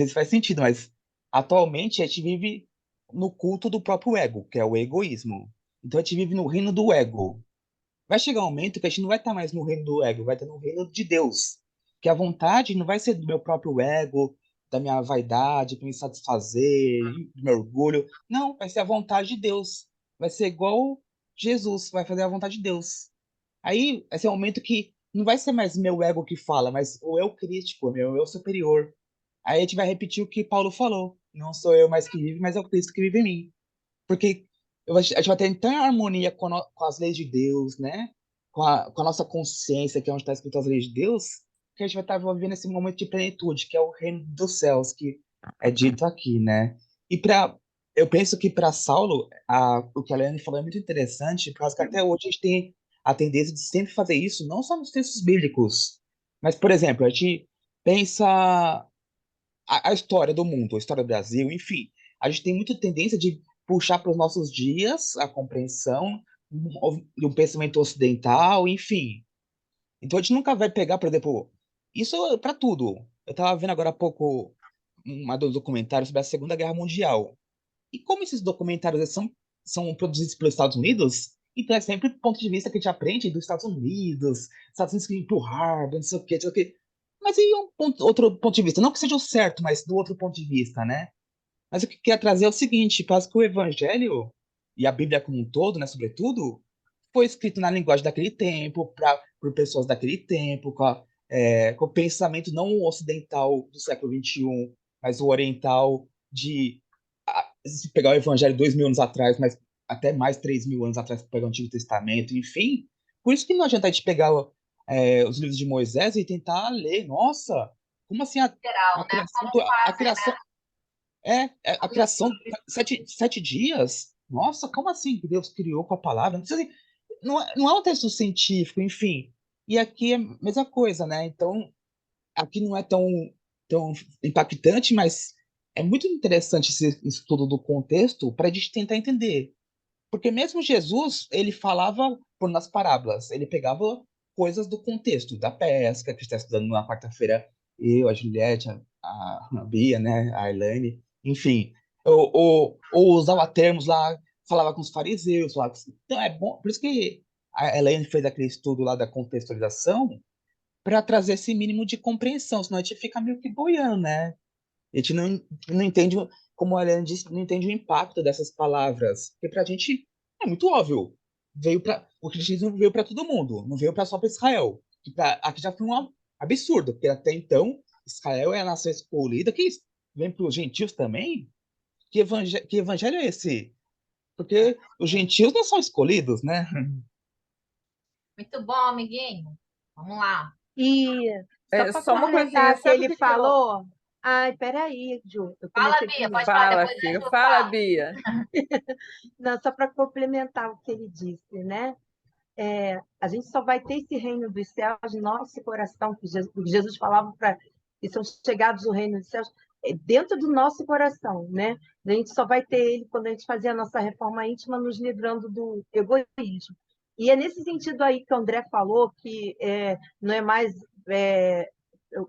se faz sentido, mas atualmente a gente vive no culto do próprio ego, que é o egoísmo. Então a gente vive no reino do ego. Vai chegar um momento que a gente não vai estar mais no reino do ego, vai estar no reino de Deus. Que a vontade não vai ser do meu próprio ego, da minha vaidade, para me satisfazer, do meu orgulho. Não, vai ser a vontade de Deus. Vai ser igual Jesus, vai fazer a vontade de Deus. Aí vai ser um momento que não vai ser mais meu ego que fala, mas o eu crítico, meu eu superior. Aí a gente vai repetir o que Paulo falou. Não sou eu mais que vive, mas é o Cristo que vive em mim. Porque a gente vai ter então em harmonia com as leis de Deus, né? Com a nossa consciência, que é onde está escrito as leis de Deus, que a gente vai estar vivendo esse momento de plenitude, que é o reino dos céus, que é dito aqui, né? E eu penso que para Saulo, o que a Leane falou é muito interessante, por causa que até hoje a gente tem a tendência de sempre fazer isso, não só nos textos bíblicos, mas, por exemplo, a gente pensa a história do mundo, a história do Brasil, enfim. A gente tem muita tendência de puxar para os nossos dias a compreensão de um pensamento ocidental, enfim. Então a gente nunca vai pegar, por exemplo, isso para tudo. Eu estava vendo agora há pouco um documentário sobre a Segunda Guerra Mundial. E como esses documentários são produzidos pelos Estados Unidos, então é sempre o ponto de vista que a gente aprende dos Estados Unidos que empurrar, não sei o quê, não sei o quê. Mas aí outro ponto de vista, não que seja o certo, mas do outro ponto de vista, né? Mas o que eu queria trazer é o seguinte, parece que o Evangelho e a Bíblia como um todo, né, sobretudo, foi escrito na linguagem daquele tempo, por pessoas daquele tempo, com o pensamento não o ocidental do século XXI, mas o oriental de se pegar o Evangelho 2.000 anos atrás, mas até mais 3.000 anos atrás, para pegar o Antigo Testamento, enfim. Por isso que não adianta a gente pegar os livros de Moisés e tentar ler. Nossa, como assim a geral, né? criação, Como a fazem, né? criação a criação, sete dias? Nossa, como assim que Deus criou com a palavra? Não é um texto científico, enfim. E aqui é a mesma coisa, né? Então, aqui não é tão impactante, mas é muito interessante esse estudo do contexto para a gente tentar entender. Porque mesmo Jesus, ele falava nas parábolas, ele pegava coisas do contexto, da pesca, que está estudando na quarta-feira, eu, a Juliette, a Bia, né? A Elaine, enfim, ou usava termos lá, falava com os fariseus, falava então é bom, por isso que a Elaine fez aquele estudo lá da contextualização para trazer esse mínimo de compreensão, senão a gente fica meio que boiando, né? A gente não entende, como a Elaine disse, não entende o impacto dessas palavras, porque pra gente é muito óbvio. O cristianismo veio para todo mundo, não veio só para Israel. Aqui já foi um absurdo, porque até então Israel é a nação escolhida, que vem para os gentios também? Que evangelho é esse? Porque os gentios não são escolhidos, né? Muito bom, amiguinho. Vamos lá. E só para Só uma coisinha, complementar o que sabe o ele que que eu... falou. Ai, peraí, Ju, eu Fala, comecei Bia, primeiro. pode falar, Fala, depois a filha, Ju fala, fala. Bia. Não, só para complementar o que ele disse, né? A gente só vai ter esse reino dos céus no nosso coração, que Jesus falava para que são chegados o reino dos céus, dentro do nosso coração, né? A gente só vai ter ele quando a gente fazer a nossa reforma íntima, nos livrando do egoísmo. E é nesse sentido aí que o André falou, que não é mais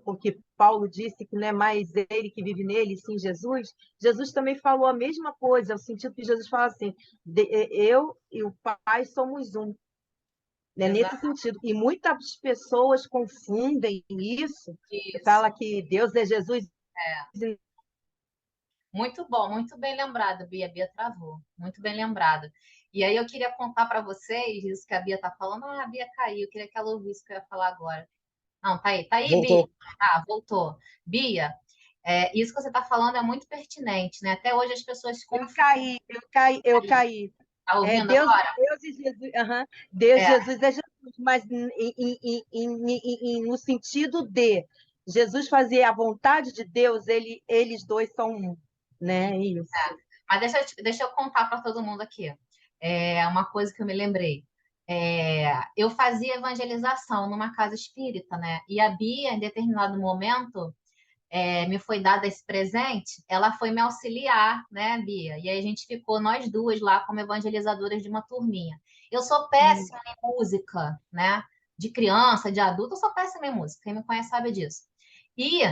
o que Paulo disse, que não é mais ele que vive nele, sim Jesus. Jesus também falou a mesma coisa, no sentido que Jesus fala assim, eu e o Pai somos um, né, nesse Exato. sentido. E muitas pessoas confundem isso, Isso. fala que Deus é Jesus. Muito bom, muito bem lembrado, Bia. Bia travou. Muito bem lembrado. E aí eu queria contar para vocês isso que a Bia está falando. Ah, a Bia caiu. Eu queria que ela ouvisse o que eu ia falar agora. Não, tá aí. Tá aí, Bia? Voltou. Ah, voltou. Bia, isso que você está falando é muito pertinente, né? Até hoje as pessoas Eu confundem. caí, eu caí, eu caí. Tá ouvindo Deus, agora? Deus e Jesus, Deus, É, Jesus é Jesus, mas no sentido de Jesus fazer a vontade de Deus, eles dois são um, né? Isso. mas deixa eu contar para todo mundo aqui. É uma coisa que eu me lembrei. Eu fazia evangelização numa casa espírita, né? E a Bia, em determinado momento, me foi dado esse presente, ela foi me auxiliar, né, Bia? E aí a gente ficou nós duas lá como evangelizadoras de uma turminha. Eu sou péssima em música, né? De criança, de adulto, eu sou péssima em música. Quem me conhece sabe disso. E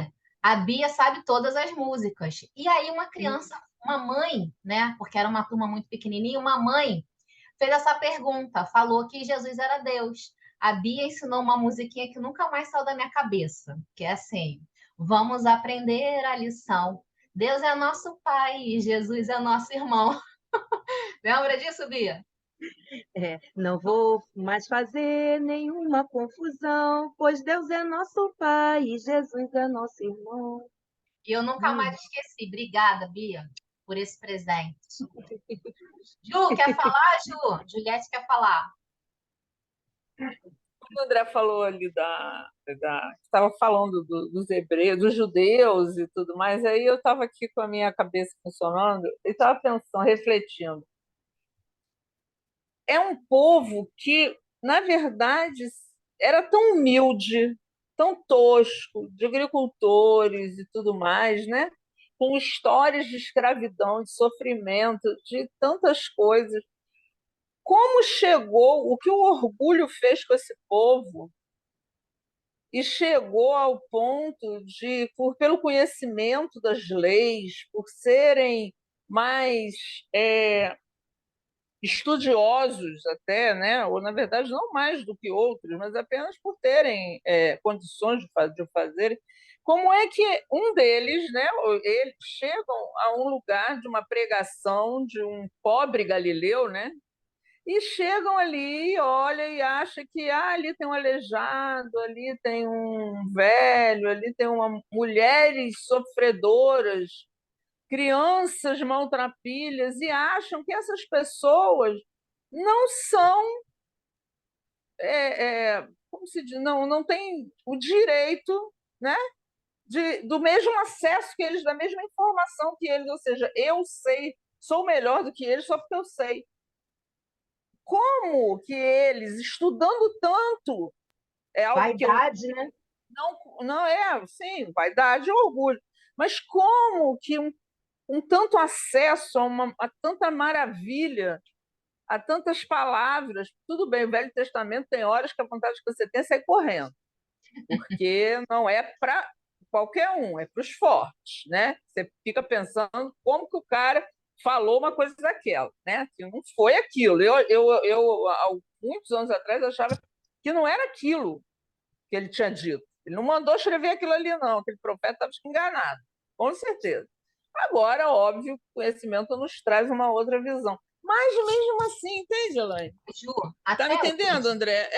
a Bia sabe todas as músicas. E aí uma criança, uma mãe, né? Porque era uma turma muito pequenininha, uma mãe fez essa pergunta, falou que Jesus era Deus. A Bia ensinou uma musiquinha que nunca mais saiu da minha cabeça, que é assim: vamos aprender a lição. Deus é nosso Pai e Jesus é nosso irmão. Lembra disso, Bia? Não vou mais fazer nenhuma confusão, pois Deus é nosso Pai e Jesus é nosso irmão. E eu nunca mais esqueci. Obrigada, Bia, por esse presente. Ju, quer falar, Ju? Juliette quer falar. O André falou ali estava falando dos hebreus, dos judeus e tudo mais, aí eu estava aqui com a minha cabeça funcionando e estava pensando, refletindo. É um povo que, na verdade, era tão humilde, tão tosco, de agricultores e tudo mais, né? Com histórias de escravidão, de sofrimento, de tantas coisas. Como chegou, o que o orgulho fez com esse povo, e chegou ao ponto de, pelo conhecimento das leis, por serem mais estudiosos até, né? Ou na verdade não mais do que outros, mas apenas por terem condições de fazer. Como é que um deles, né? Eles chegam a um lugar de uma pregação de um pobre galileu, né? E chegam ali, olha e acha que ali tem um aleijado, ali tem um velho, ali tem mulheres sofredoras, crianças maltrapilhas, e acham que essas pessoas não são, como se diz, não têm o direito, né, do mesmo acesso que eles, da mesma informação que eles, ou seja, eu sei, sou melhor do que eles só porque eu sei. Como que eles, estudando tanto, é algo que eu Vaidade, né? não é, sim, vaidade e orgulho, mas como que um tanto acesso a tanta maravilha, a tantas palavras, tudo bem, o Velho Testamento tem horas que a vontade que você tem é sair correndo, porque não é para qualquer um, é para os fortes, né? Você fica pensando como que o cara falou uma coisa daquela, né? Que não foi aquilo. Há muitos anos atrás, achava que não era aquilo que ele tinha dito. Ele não mandou escrever aquilo ali, não. Aquele profeta estava enganado, com certeza. Agora, óbvio, o conhecimento nos traz uma outra visão. Mas mesmo assim, entende, Elaine? Ju, Tá me até entendendo, hoje, André?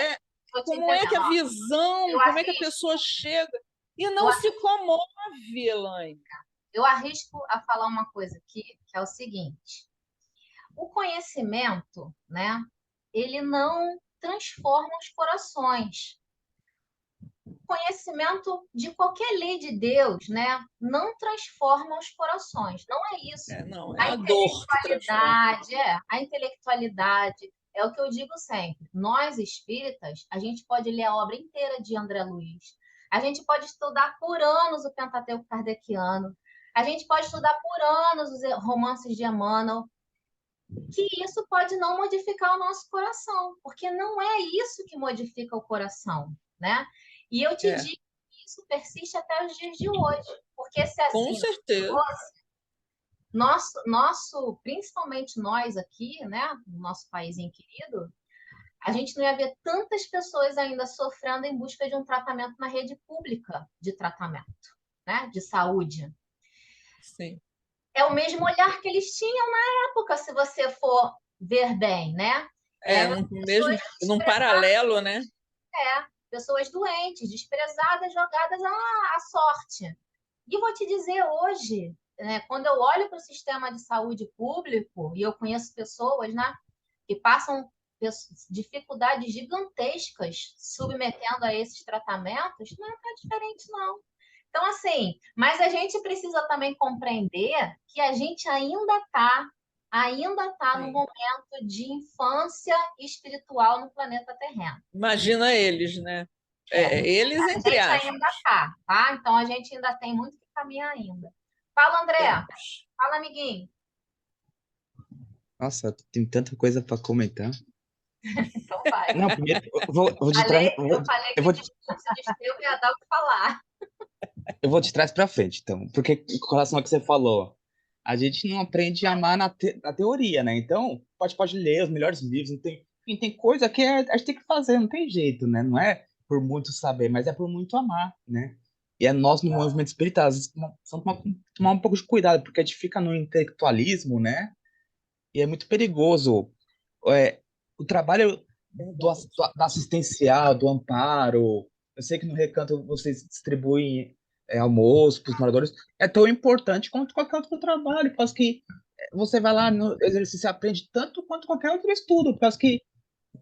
tô te Como é que entendendo, a ó. visão, Eu como é que a arrisco, pessoa chega e eu, não se comove, Elaine? eu arrisco a falar uma coisa aqui, que é o seguinte: o conhecimento, né, ele não transforma os corações. O conhecimento de qualquer lei de Deus, né, não transforma os corações. Não é isso. Não, é A a dor que transforma. intelectualidade é o que eu digo sempre. Nós espíritas, a gente pode ler a obra inteira de André Luiz. A gente pode estudar por anos o Pentateuco Kardeciano. A gente pode estudar por anos os romances de Emmanuel, que isso pode não modificar o nosso coração, porque não é isso que modifica o coração, né? E eu te É, digo que isso persiste até os dias de hoje, porque se com assim certeza. principalmente nós aqui, né, no nosso país querido, a gente não ia ver tantas pessoas ainda sofrendo em busca de um tratamento na rede pública de tratamento, né, de saúde. Sim. É o mesmo olhar que eles tinham na época, se você for ver bem, né? Eram Mesmo num paralelo, né? Pessoas doentes, desprezadas, jogadas à sorte. E vou te dizer hoje, né, quando eu olho para o sistema de saúde público, e eu conheço pessoas, né, que passam dificuldades gigantescas submetendo a esses tratamentos, não está diferente, não. Então, assim, mas a gente precisa também compreender que a gente ainda tá no Sim. momento de infância espiritual no planeta terreno. Imagina eles, né? Eles, A entre gente aspas. ainda tá? Então a gente ainda tem muito que caminhar ainda. Fala, André. Temos. Fala, amiguinho. Nossa, tem tanta coisa para comentar. Então vai. Não, primeiro, vou de trás, Eu falei que eu o vou, discurso de Estevão ia dar o que falar. eu vou de trás para frente, então. Porque, com relação ao que você falou, a gente não aprende a amar na teoria, né? Então, pode ler os melhores livros, não tem, e tem coisa que a gente tem que fazer, não tem jeito, né? Não é por muito saber, mas é por muito amar, né? E é nós, no movimento espírita, às vezes, precisamos tomar um pouco de cuidado, porque a gente fica no intelectualismo, né? E é muito perigoso. O trabalho da assistencial, do amparo, eu sei que no Recanto vocês distribuem almoço para os moradores, é tão importante quanto qualquer outro trabalho, por causa que você vai lá no exercício e aprende tanto quanto qualquer outro estudo, por causa que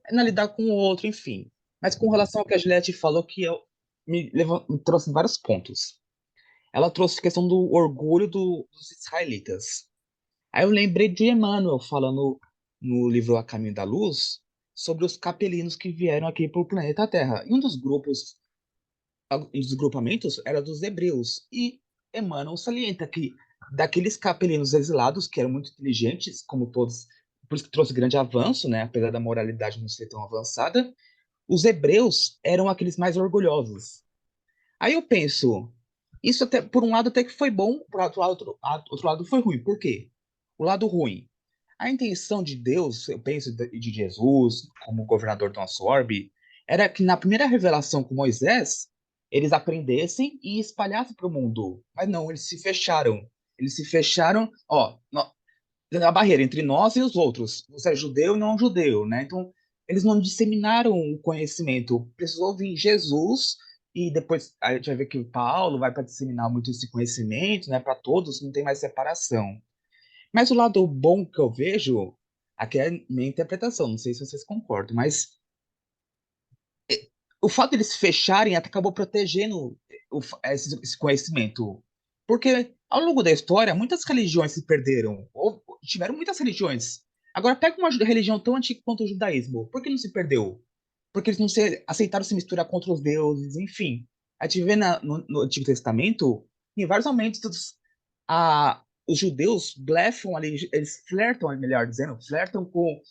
é na lidar com o outro, enfim. Mas com relação ao que a Juliette falou, que me trouxe vários pontos. Ela trouxe a questão do orgulho dos israelitas. Aí eu lembrei de Emmanuel falando no livro A Caminho da Luz sobre os capelinos que vieram aqui para o planeta Terra. E um dos grupamentos era dos hebreus. E Emmanuel salienta que daqueles capelinos exilados, que eram muito inteligentes, como todos, por isso que trouxe grande avanço, né, apesar da moralidade não ser tão avançada, os hebreus eram aqueles mais orgulhosos. Aí eu penso, isso até, por um lado até que foi bom, por outro lado foi ruim. Por quê? O lado ruim. A intenção de Deus, eu penso, de Jesus, como governador do nosso orbe, era que na primeira revelação com Moisés, eles aprendessem e espalhassem para o mundo. Mas não, eles se fecharam. Eles se fecharam, ó, a barreira entre nós e os outros. Você é judeu e não judeu, né? Então, eles não disseminaram o conhecimento. Precisou vir Jesus e depois a gente vai ver que o Paulo vai para disseminar muito esse conhecimento, né, para todos, não tem mais separação. Mas o lado bom que eu vejo, aqui é a minha interpretação, não sei se vocês concordam, mas o fato deles fecharem até acabou protegendo esse conhecimento. Porque ao longo da história, muitas religiões se perderam, ou tiveram muitas religiões. Agora, pega uma religião tão antiga quanto o judaísmo, por que não se perdeu? Porque eles não aceitaram se misturar contra os deuses, enfim. A gente vê no Antigo Testamento, em vários momentos, os judeus blefam ali, eles flertam, melhor dizendo, flertam com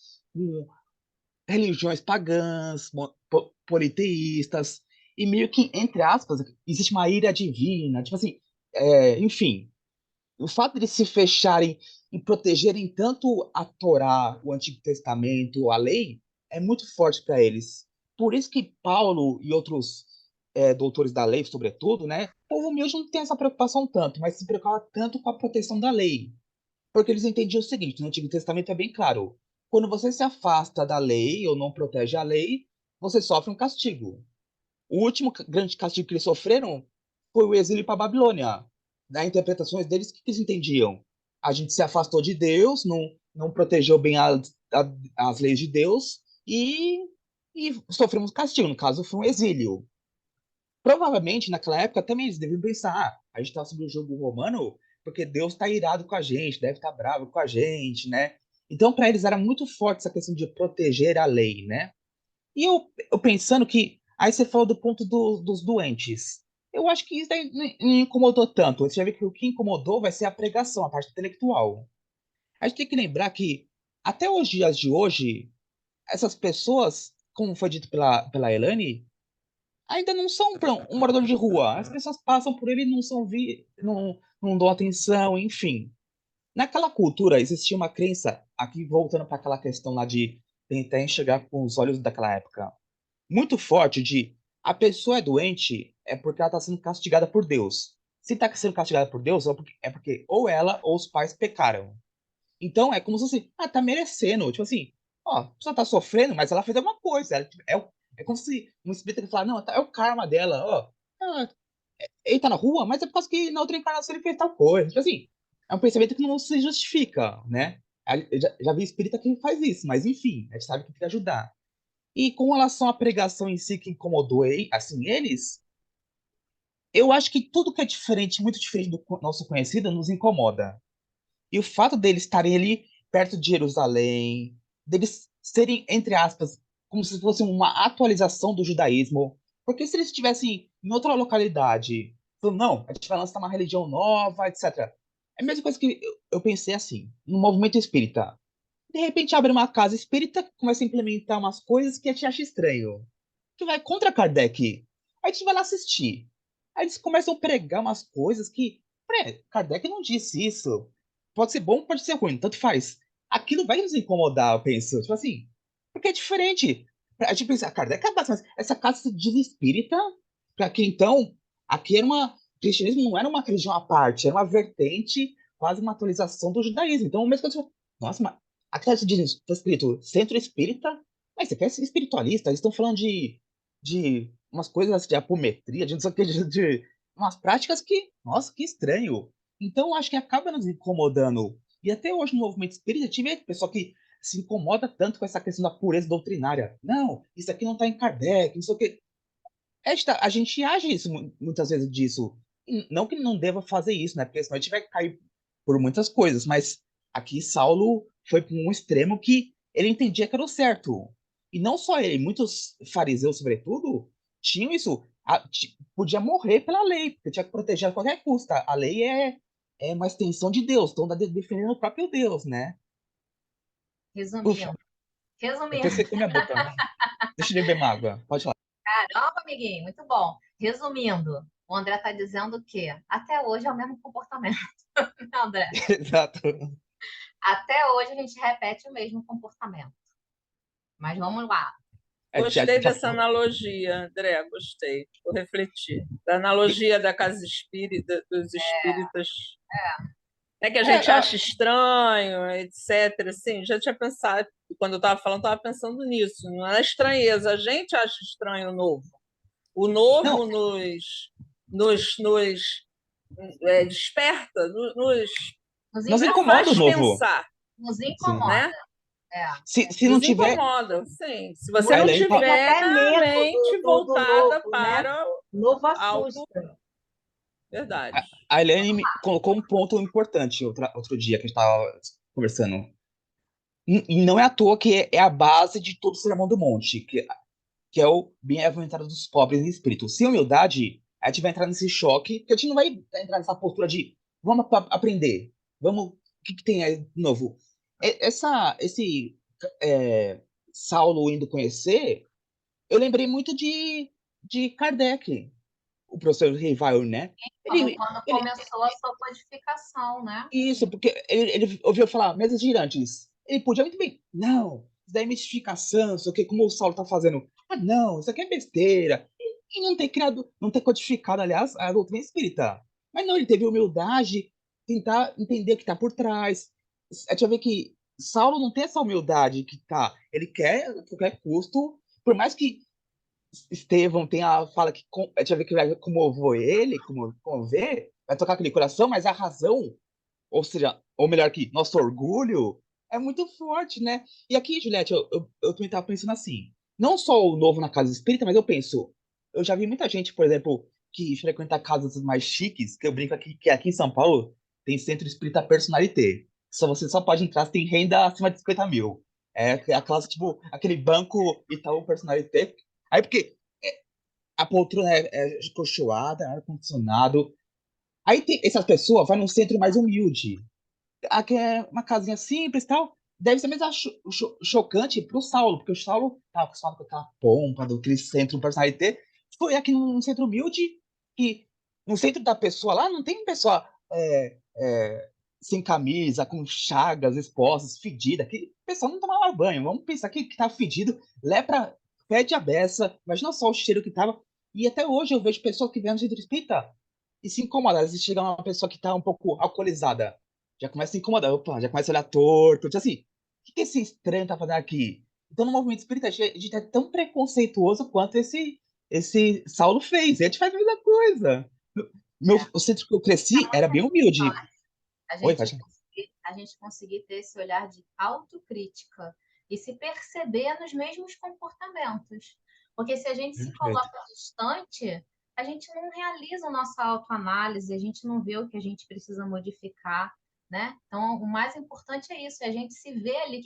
religiões pagãs, politeístas. e meio que, entre aspas, existe uma ira divina, tipo assim, enfim, o fato de eles se fecharem e protegerem tanto a Torá, o Antigo Testamento, a lei, é muito forte para eles. Por isso que Paulo e outros doutores da lei, sobretudo, né, o povo humilde não tem essa preocupação tanto, mas se preocupa tanto com a proteção da lei. Porque eles entendiam o seguinte, no Antigo Testamento é bem claro, quando você se afasta da lei ou não protege a lei, você sofre um castigo. O último grande castigo que eles sofreram foi o exílio para a Babilônia. Nas interpretações deles, o que eles entendiam? A gente se afastou de Deus, não protegeu bem as leis de Deus e sofremos castigo. No caso, foi um exílio. Provavelmente, naquela época, também eles deviam pensar: a gente está sob o jugo romano porque Deus está irado com a gente, deve estar bravo com a gente, né? Então, para eles era muito forte essa questão de proteger a lei, né? E eu pensando que. Aí você falou do ponto dos doentes. Eu acho que isso aí não incomodou tanto. Você já vê que o que incomodou vai ser a pregação, a parte intelectual. A gente tem que lembrar que, até os dias de hoje, essas pessoas, como foi dito pela Elane, ainda não são um morador de rua. As pessoas passam por ele e não são não dão atenção, enfim. Naquela cultura existia uma crença, aqui voltando para aquela questão lá de tentar enxergar com os olhos daquela época muito forte de a pessoa é doente é porque ela está sendo castigada por Deus. Se está sendo castigada por Deus, é porque ou ela ou os pais pecaram. Então é como se fosse, tá merecendo. Tipo assim, ó, a pessoa tá sofrendo, mas ela fez alguma coisa. É como se um espírito que fala, não, é o karma dela, ó. Ah, ele tá na rua, mas é por causa que na outra encarnação ele fez tal coisa. Tipo assim, é um pensamento que não se justifica, né? Eu já vi espírita que faz isso, mas enfim, a gente sabe que tem que ajudar. E com relação à pregação em si que incomodou assim, eles, eu acho que tudo que é diferente, muito diferente do nosso conhecido, nos incomoda. E o fato deles estarem ali perto de Jerusalém, deles serem, entre aspas, como se fosse uma atualização do judaísmo. Porque se eles estivessem em outra localidade, falando, não, a gente vai lançar uma religião nova, etc. É a mesma coisa que eu pensei assim, no movimento espírita. De repente abre uma casa espírita, começa a implementar umas coisas que a gente acha estranho. Que vai contra Kardec. Aí a gente vai lá assistir. Aí eles começam a pregar umas coisas que. Kardec não disse isso. Pode ser bom, pode ser ruim, tanto faz. Aquilo vai nos incomodar, eu penso. Tipo assim, porque é diferente. A gente pensa, Kardec é bastante, mas essa casa se diz espírita, para que então, aqui era uma. O cristianismo não era uma religião à parte, era uma vertente, quase uma atualização do judaísmo. Então, mesmo que eu nossa, mas aqui tá escrito centro espírita, mas você quer ser espiritualista? Eles estão falando de umas coisas de apometria, de não sei o que, de umas práticas que, nossa, que estranho. Então, acho que acaba nos incomodando. E até hoje, no movimento espírita, tive pessoal que se incomoda tanto com essa questão da pureza doutrinária. Não, isso aqui não está em Kardec, não sei o que. A gente age isso, muitas vezes disso. E não que não deva fazer isso, né? Porque senão a gente vai cair por muitas coisas. Mas aqui Saulo foi para um extremo que ele entendia que era o certo. E não só ele, muitos fariseus, sobretudo, tinham isso. Podia morrer pela lei, porque tinha que proteger a qualquer custo. A lei é uma extensão de Deus, então defendendo o próprio Deus, né? Ufa, Resumindo, eu resumindo, pensei com minha boca. Deixa eu beber uma água. Pode falar. caramba, amiguinho, muito bom. Resumindo, o André está dizendo que até hoje é o mesmo comportamento, né, André? Exato. Até hoje a gente repete o mesmo comportamento. Mas vamos lá. Gostei dessa analogia, André, gostei. Vou refletir. Da analogia da casa espírita, dos espíritas. É que a gente acha estranho, etc. Assim, já tinha pensado, quando eu estava falando, estava pensando nisso. Não é estranheza, a gente acha estranho o novo. O novo Não, nos desperta, nos Nos incomoda o faz novo. pensar, nos Sim. incomoda. né? É. Se não Nos tiver. incomoda, sim. Se você A não Muitos Elaine, têm tiver até a medo mente do voltada novo, né? para Novo algo, assusta. verdade. a Elaine me colocou um ponto importante outro dia que a gente estava conversando. E não é à toa que é a base de todo o Sermão do Monte, que é o bem-aventurado dos pobres em espírito. Sem humildade, a gente vai entrar nesse choque, que a gente não vai entrar nessa postura de vamos aprender, vamos, o que tem aí de novo? Esse Saulo indo conhecer, eu lembrei muito de Kardec, o professor Rivail, né? Quando, Ele, quando ele, começou a sua codificação, né? isso, porque ele ouviu falar mesas girantes. Ele podia muito bem. Não, isso daí é mistificação, não sei o que, como o Saulo tá fazendo. Ah, não, isso aqui é besteira. E não ter criado, não ter codificado, aliás, a doutrina espírita. Mas não, ele teve humildade, tentar entender o que tá por trás. A gente vai ver que Saulo não tem essa humildade que tá. Ele quer, a qualquer custo, por mais que Estevão fala que a gente vai ver que vai comover ele, comover, vai tocar aquele coração, mas a razão, ou seja, ou melhor que nosso orgulho, é muito forte, né? E aqui, Juliette, eu também tava pensando assim, não só o novo na casa espírita, mas eu penso, eu já vi muita gente, por exemplo, que frequenta casas mais chiques, que eu brinco aqui, que aqui em São Paulo tem centro espírita personalité. Você só pode entrar se tem renda acima de 50 mil. É a classe, tipo, aquele banco Itaú Personalité. Aí, porque a poltrona é colchoada, ar-condicionado. Aí tem, essas pessoas vão num centro mais humilde. Aqui é uma casinha simples e tal. Deve ser mesmo chocante pro Saulo, porque o Saulo tava acostumado com aquela pompa do aquele centro personalité. Foi aqui num centro humilde, que no centro da pessoa lá não tem pessoa sem camisa, com chagas expostas, fedida. Que o pessoal não tomava banho. Vamos pensar que tá fedido, lepra, fede a beça, imagina só o cheiro que tava. E até hoje eu vejo pessoas que vêm no centro espírita e se incomodam. Às vezes chega uma pessoa que tá um pouco alcoolizada, já começa a se incomodar, opa, já começa a olhar torto, tipo assim, o que esse estranho tá fazendo aqui? Então, no movimento espírita, a gente é tão preconceituoso quanto esse Saulo fez. E a gente faz a mesma coisa. O centro que eu cresci era bem humilde. A Oi, gente Faixa. a gente conseguir ter esse olhar de autocrítica e se perceber nos mesmos comportamentos. Porque se a gente se Perfeito. coloca distante, a gente não realiza a nossa autoanálise, a gente não vê o que a gente precisa modificar, né? Então, o mais importante é isso, é a gente se ver ali.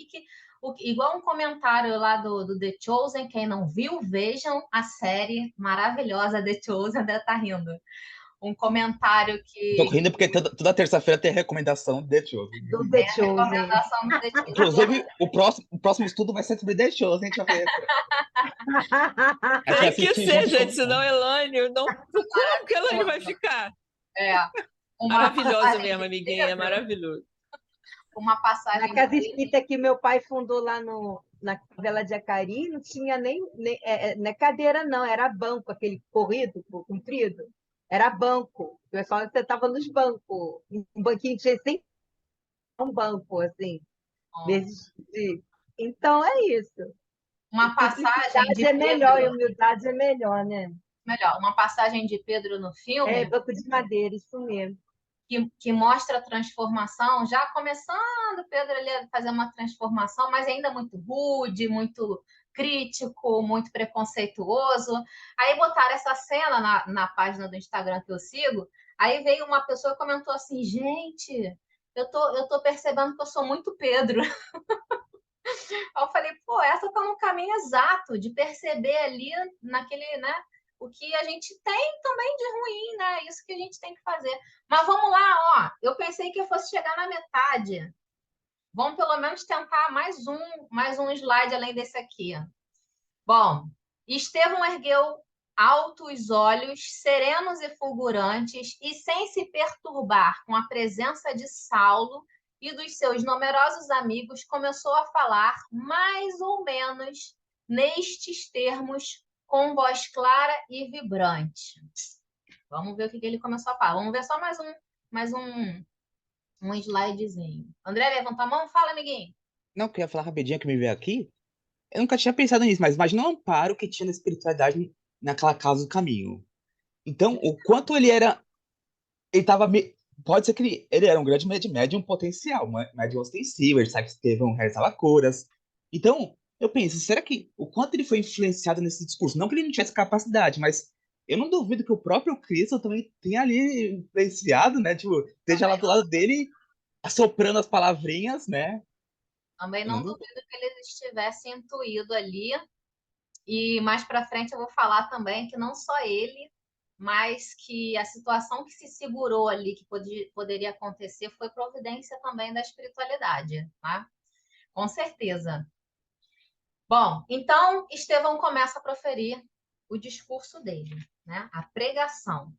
Igual um comentário lá do The Chosen, quem não viu, vejam a série maravilhosa The Chosen, deve estar rindo. Um comentário Tô que rindo porque toda terça-feira tem recomendação de The Chosen. Do The Chosen. recomendação do The Chosen. Inclusive, o próximo estudo vai ser sobre The Chosen. A gente vai Tem que assistir ser, junto gente, com... senão Elaine, não... como que Elaine vai ficar? É, Maravilhoso passagem mesmo, de amiguinha, Pedro, maravilhoso. uma Na passagem casa dele, espírita que meu pai fundou lá na favela de Acari, não tinha não é cadeira, não, era banco, aquele corrido, comprido. Era banco. O pessoal sentava nos bancos. Um banquinho tinha sempre um banco, assim. ó, Desde... Então é isso. uma passagem Simplicidade de é melhor e Pedro, humildade é melhor, né? melhor, uma passagem de Pedro no É filme banco de madeira, isso mesmo. que mostra a transformação, já começando Pedro ali a fazer uma transformação, mas ainda muito rude, muito crítico, muito preconceituoso. Aí botaram essa cena na página do Instagram que eu sigo, aí veio uma pessoa e comentou assim, gente, eu tô percebendo que eu sou muito Pedro. Aí eu falei, pô, essa tá no caminho exato de perceber ali naquele, né? O que a gente tem também de ruim, né? Isso que a gente tem que fazer. Mas vamos lá, ó. Eu pensei que eu fosse chegar na metade. Vamos pelo menos tentar mais um slide além desse aqui. Bom, Estevão ergueu altos olhos, serenos e fulgurantes, e sem se perturbar com a presença de Saulo e dos seus numerosos amigos, começou a falar mais ou menos nestes termos, com voz clara e vibrante. Vamos ver o que ele começou a falar. Vamos ver só mais um slidezinho. André, levanta a mão, fala, amiguinho. Não, que eu ia falar rapidinho que me veio aqui. Eu nunca tinha pensado nisso, mas imagina o amparo que tinha na espiritualidade naquela casa do caminho. Então, o quanto ele era. Ele tava. Pode ser que ele era um grande médium potencial, médium ostensivo, ele sabe que Estevão realizava curas. Então, eu penso, será que o quanto ele foi influenciado nesse discurso? Não que ele não tivesse capacidade, mas eu não duvido que o próprio Cristo também tenha ali influenciado, né? Tipo, esteja lá Também do lado dele, assoprando as palavrinhas, né? Também Eu não não duvido. duvido que ele estivesse intuído ali. E mais para frente eu vou falar também que não só ele, mas que a situação que se segurou ali, que poderia acontecer, foi providência também da espiritualidade, tá? Com certeza. Bom, então Estevão começa a proferir o discurso dele, né? A pregação.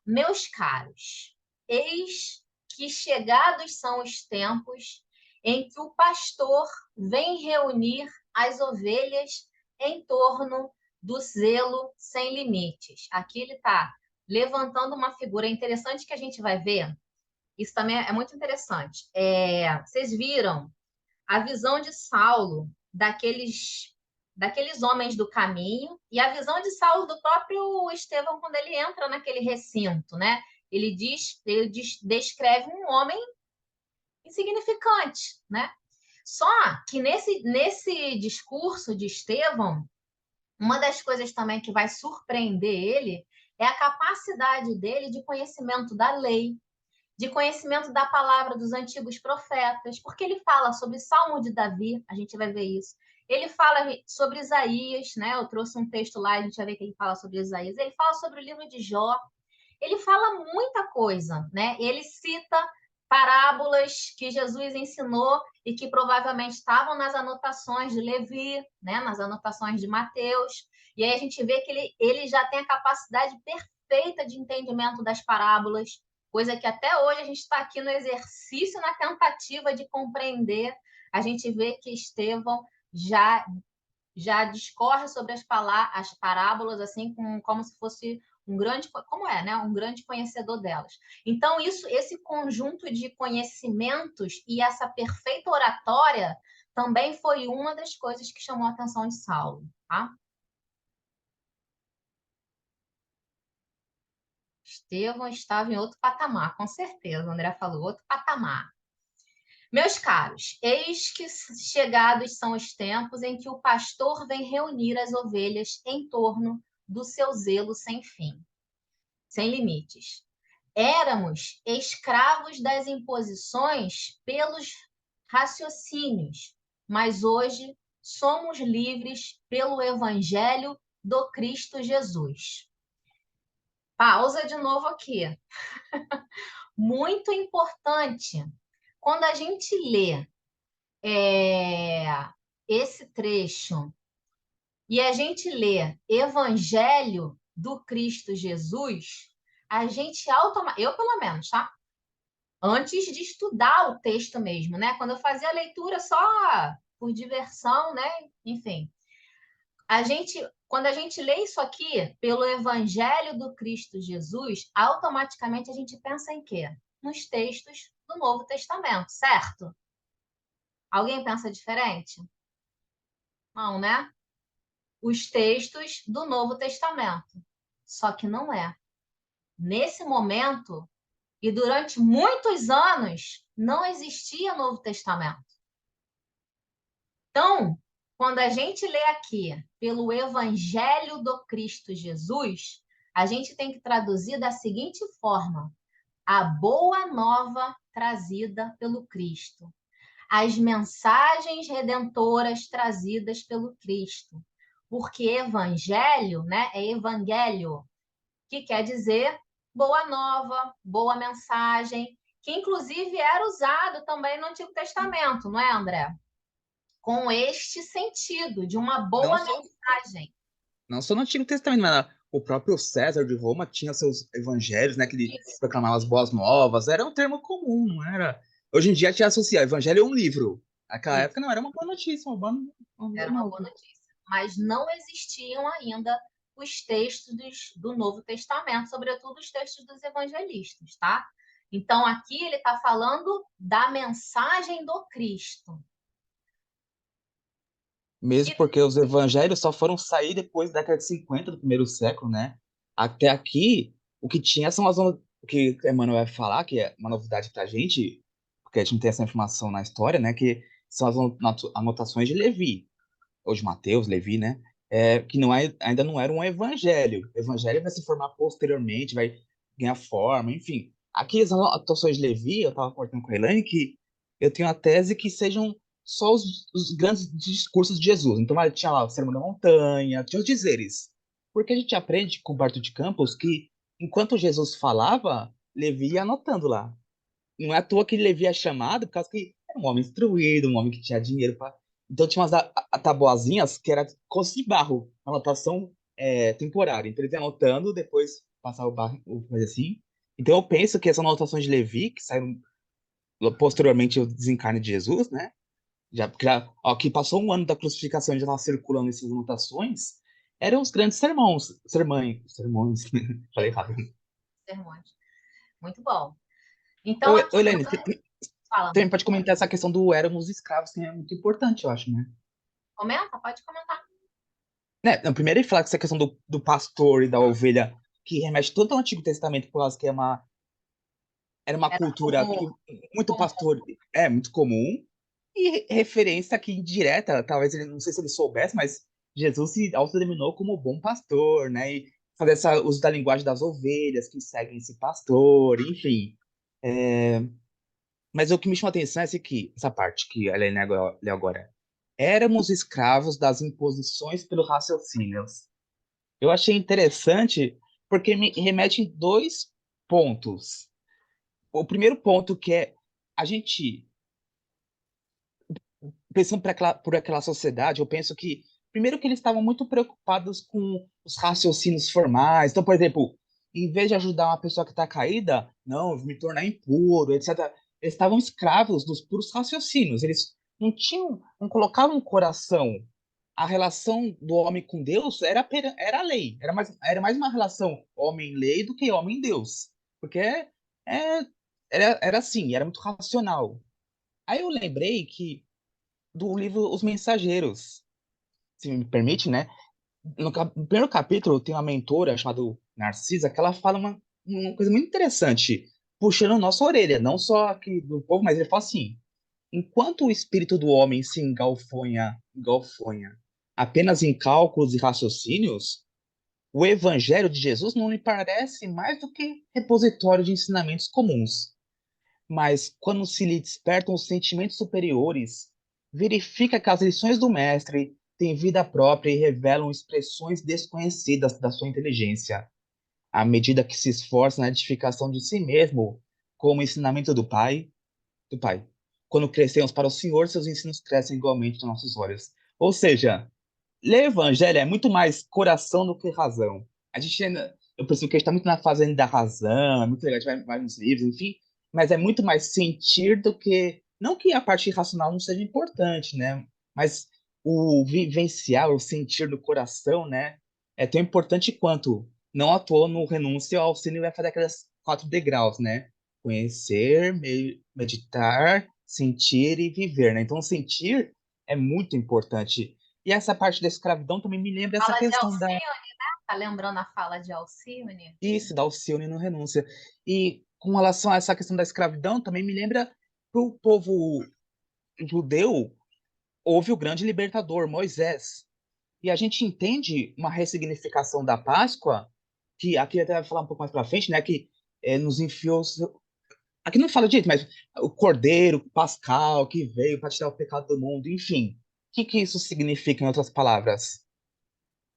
Meus caros, eis que chegados são os tempos em que o pastor vem reunir as ovelhas em torno do zelo sem limites. Aqui ele está levantando uma figura interessante que a gente vai ver. Isso também é muito interessante. Vocês viram a visão de Saulo daqueles homens do caminho e a visão de Saulo do próprio Estevão quando ele entra naquele recinto, né? Ele descreve um homem insignificante, né? Só que nesse discurso de Estevão, uma das coisas também que vai surpreender ele é a capacidade dele de conhecimento da lei, de conhecimento da palavra dos antigos profetas, porque ele fala sobre Salmo de Davi, a gente vai ver isso. Ele fala sobre Isaías, né? Eu trouxe um texto lá, a gente vai ver que ele fala sobre Isaías. Ele fala sobre o livro de Jó. Ele fala muita coisa, né? Ele cita parábolas que Jesus ensinou e que provavelmente estavam nas anotações de Levi, né? Nas anotações de Mateus. E aí a gente vê que ele já tem a capacidade perfeita de entendimento das parábolas, coisa que até hoje a gente está aqui no exercício, na tentativa de compreender. A gente vê que Estevão já discorre sobre as parábolas assim como se fosse um grande conhecedor delas. Então esse conjunto de conhecimentos e essa perfeita oratória também foi uma das coisas que chamou a atenção de Saulo, tá? Estevão estava em outro patamar, com certeza, o André falou, outro patamar. Meus caros, eis que chegados são os tempos em que o pastor vem reunir as ovelhas em torno do seu zelo sem fim, sem limites. Éramos escravos das imposições pelos raciocínios, mas hoje somos livres pelo Evangelho do Cristo Jesus. Pausa de novo aqui. Muito importante. Quando a gente lê esse trecho e a gente lê Evangelho do Cristo Jesus, a gente eu pelo menos, tá? Antes de estudar o texto mesmo, né? Quando eu fazia a leitura só por diversão, né? Enfim, quando a gente lê isso aqui pelo Evangelho do Cristo Jesus, automaticamente a gente pensa em quê? Nos textos do Novo Testamento, certo? Alguém pensa diferente? Não, né? Os textos do Novo Testamento. Só que não é. Nesse momento, e durante muitos anos, não existia Novo Testamento. Então, quando a gente lê aqui pelo Evangelho do Cristo Jesus, a gente tem que traduzir da seguinte forma: a boa nova trazida pelo Cristo, as mensagens redentoras trazidas pelo Cristo. Porque evangelho, né, é evangelho, que quer dizer boa nova, boa mensagem, que inclusive era usado também no Antigo Testamento, não é, André? Com este sentido, de uma boa mensagem. Não só no Antigo Testamento, mas o próprio César de Roma tinha seus evangelhos, né? Que ele proclamava as boas novas. Era um termo comum, não era? Hoje em dia te associa, evangelho é um livro. Naquela época não, era uma boa notícia, era uma boa notícia. Mas não existiam ainda os textos do Novo Testamento, sobretudo os textos dos evangelistas, tá? Então, aqui ele está falando da mensagem do Cristo. Mesmo porque os evangelhos só foram sair depois da década de 50 do primeiro século, né? Até aqui, o que tinha são o que Emmanuel vai falar, que é uma novidade pra gente, porque a gente não tem essa informação na história, né? Que são as anotações de Levi, ou de Mateus, Levi, né? Que ainda não era um evangelho. O evangelho vai se formar posteriormente, vai ganhar forma, enfim. Aqui as anotações de Levi, eu estava cortando com a Elaine, que eu tenho a tese que sejam só os grandes discursos de Jesus. Então, tinha lá o Sermão da Montanha, tinha os dizeres. Porque a gente aprende com o Bartolomeu de Campos que, enquanto Jesus falava, Levi ia anotando lá. Não é à toa que Levi é chamado, por causa que era um homem instruído, um homem que tinha dinheiro para Então tinha umas tabuazinhas que era coisa de barro, anotação temporária. Então eles iam anotando, depois passava o barro, coisa assim. Então eu penso que essa anotação de Levi, que saiu posteriormente o desencarne de Jesus, né? Porque ó, que passou um ano da crucificação e já estava circulando essas anotações, eram os grandes sermões, falei errado. Sermões. Muito bom. Então, Ô, aqui, Helene, fala. também pode comentar essa questão do éramos escravos, que é muito importante, eu acho, né? Comenta? Pode comentar. Né, não, primeiro ele fala que essa questão do pastor e da ovelha, que remete todo ao Antigo Testamento, por causa que era uma Era cultura como, que muito como pastor é muito comum, e referência aqui indireta, talvez ele, não sei se ele soubesse, mas Jesus se autodenominou como bom pastor, né? E fazer essa uso da linguagem das ovelhas que seguem esse pastor, enfim. É, mas o que me chama a atenção é essa parte que ela leu agora. Éramos escravos das imposições pelos raciocínios. Eu achei interessante porque me remete em dois pontos. O primeiro ponto que é a gente pensando por aquela sociedade, eu penso que primeiro que eles estavam muito preocupados com os raciocínios formais. Então, por exemplo, em vez de ajudar uma pessoa que está caída, não, me tornar impuro, etc. Eles estavam escravos dos puros raciocínios. Eles não colocavam no coração. A relação do homem com Deus era a lei. Era mais uma relação homem-lei do que homem-deus. Porque era assim, era muito racional. Aí eu lembrei que do livro Os Mensageiros, se me permite, né? No primeiro capítulo tem uma mentora chamada Narcisa que ela fala uma coisa muito interessante, puxando nossa orelha, não só aqui do povo, mas ele fala assim: enquanto o espírito do homem se engalfonha apenas em cálculos e raciocínios, o evangelho de Jesus não me parece mais do que repositório de ensinamentos comuns. Mas quando se lhe despertam os sentimentos superiores, verifica que as lições do mestre têm vida própria e revelam expressões desconhecidas da sua inteligência, à medida que se esforça na edificação de si mesmo, como o ensinamento do Pai. Quando crescemos para o Senhor, seus ensinos crescem igualmente nos nossos olhos. Ou seja, ler o evangelho é muito mais coração do que razão. A gente ainda, eu percebo que a gente está muito na fase ainda da razão, é muito legal, a gente vai nos livros, enfim, mas é muito mais sentir do que. Não que a parte racional não seja importante, né? Mas o vivenciar, o sentir do coração, né? É tão importante quanto. Não à toa no Renúncia ao Auxílio vai fazer aquelas 4 degraus, né? Conhecer, meditar, sentir e viver, né? Então, sentir é muito importante. E essa parte da escravidão também me lembra essa fala de questão Alcione, tá lembrando a fala de Alcione? da Alcione no Renúncia. E com relação a essa questão da escravidão, também me lembra que o povo judeu houve o grande libertador, Moisés. E a gente entende uma ressignificação da Páscoa, que aqui até vai falar um pouco mais para frente, né, que nos enfiou. Aqui não fala direito, mas o Cordeiro Pascal que veio para tirar o pecado do mundo, enfim. O que isso significa, em outras palavras?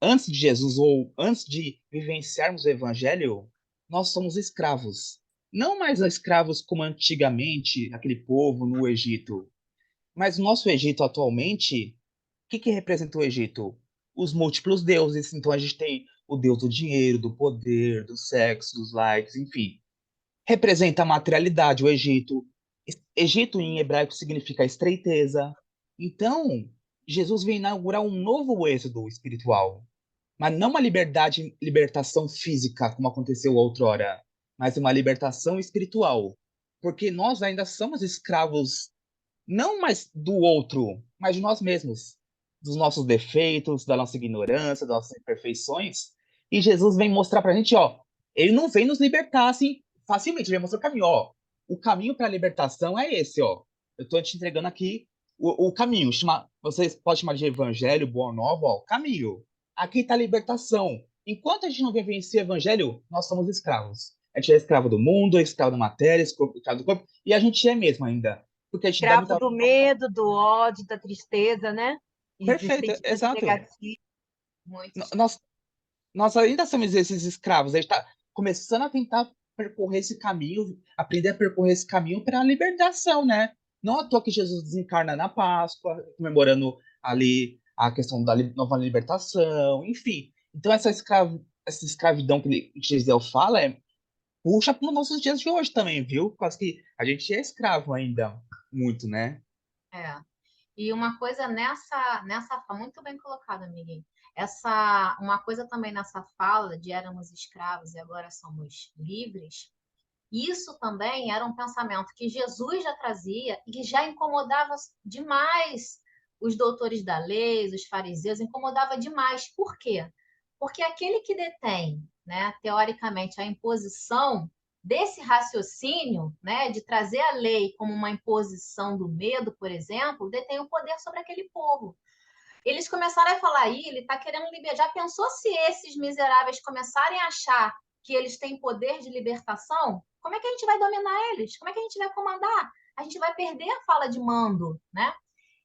Antes de Jesus ou antes de vivenciarmos o evangelho, nós somos escravos. Não mais escravos como antigamente, aquele povo no Egito, mas o nosso Egito atualmente, o que representa o Egito? Os múltiplos deuses. Então a gente tem o deus do dinheiro, do poder, do sexo, dos likes, enfim. Representa a materialidade, o Egito. Egito em hebraico significa estreiteza. Então, Jesus vem inaugurar um novo êxodo espiritual, mas não uma libertação física, como aconteceu outrora, mas uma libertação espiritual. Porque nós ainda somos escravos, não mais do outro, mas de nós mesmos, dos nossos defeitos, da nossa ignorância, das nossas imperfeições. E Jesus vem mostrar pra gente, ó, ele não vem nos libertar assim facilmente, ele vem mostrar o caminho, ó. O caminho para a libertação é esse, ó. Eu tô te entregando aqui o caminho. Vocês podem chamar de evangelho, boa nova, ó, caminho. Aqui está a libertação. Enquanto a gente não vivencia o evangelho, nós somos escravos. A gente é escravo do mundo, é escravo da matéria, escravo do corpo, e a gente é mesmo ainda. Porque a gente dá Escravo muita. do medo, do ódio, da tristeza, né? E dos Perfeito, sentimentos exato. negativos. Muito N- Nós, nós ainda somos esses escravos. A gente está começando a tentar percorrer esse caminho, aprender a percorrer esse caminho para a libertação, né? Não à toa que Jesus desencarna na Páscoa, comemorando ali a questão da nova libertação, enfim. Então, essa escravidão que Gisele fala puxa para os nossos dias de hoje também, viu? Por causa que a gente é escravo ainda, muito, né? É. E uma coisa muito bem colocado, amiguinho. Uma coisa também nessa fala de éramos escravos e agora somos livres, isso também era um pensamento que Jesus já trazia e que já incomodava demais os doutores da lei, os fariseus, incomodava demais. Por quê? Porque aquele que detém, né, teoricamente, a imposição desse raciocínio, né, de trazer a lei como uma imposição do medo, por exemplo, detém o poder sobre aquele povo. Eles começaram a falar aí, ele está querendo libertar. Já pensou se esses miseráveis começarem a achar que eles têm poder de libertação? Como é que a gente vai dominar eles? Como é que a gente vai comandar? A gente vai perder a fala de mando, né?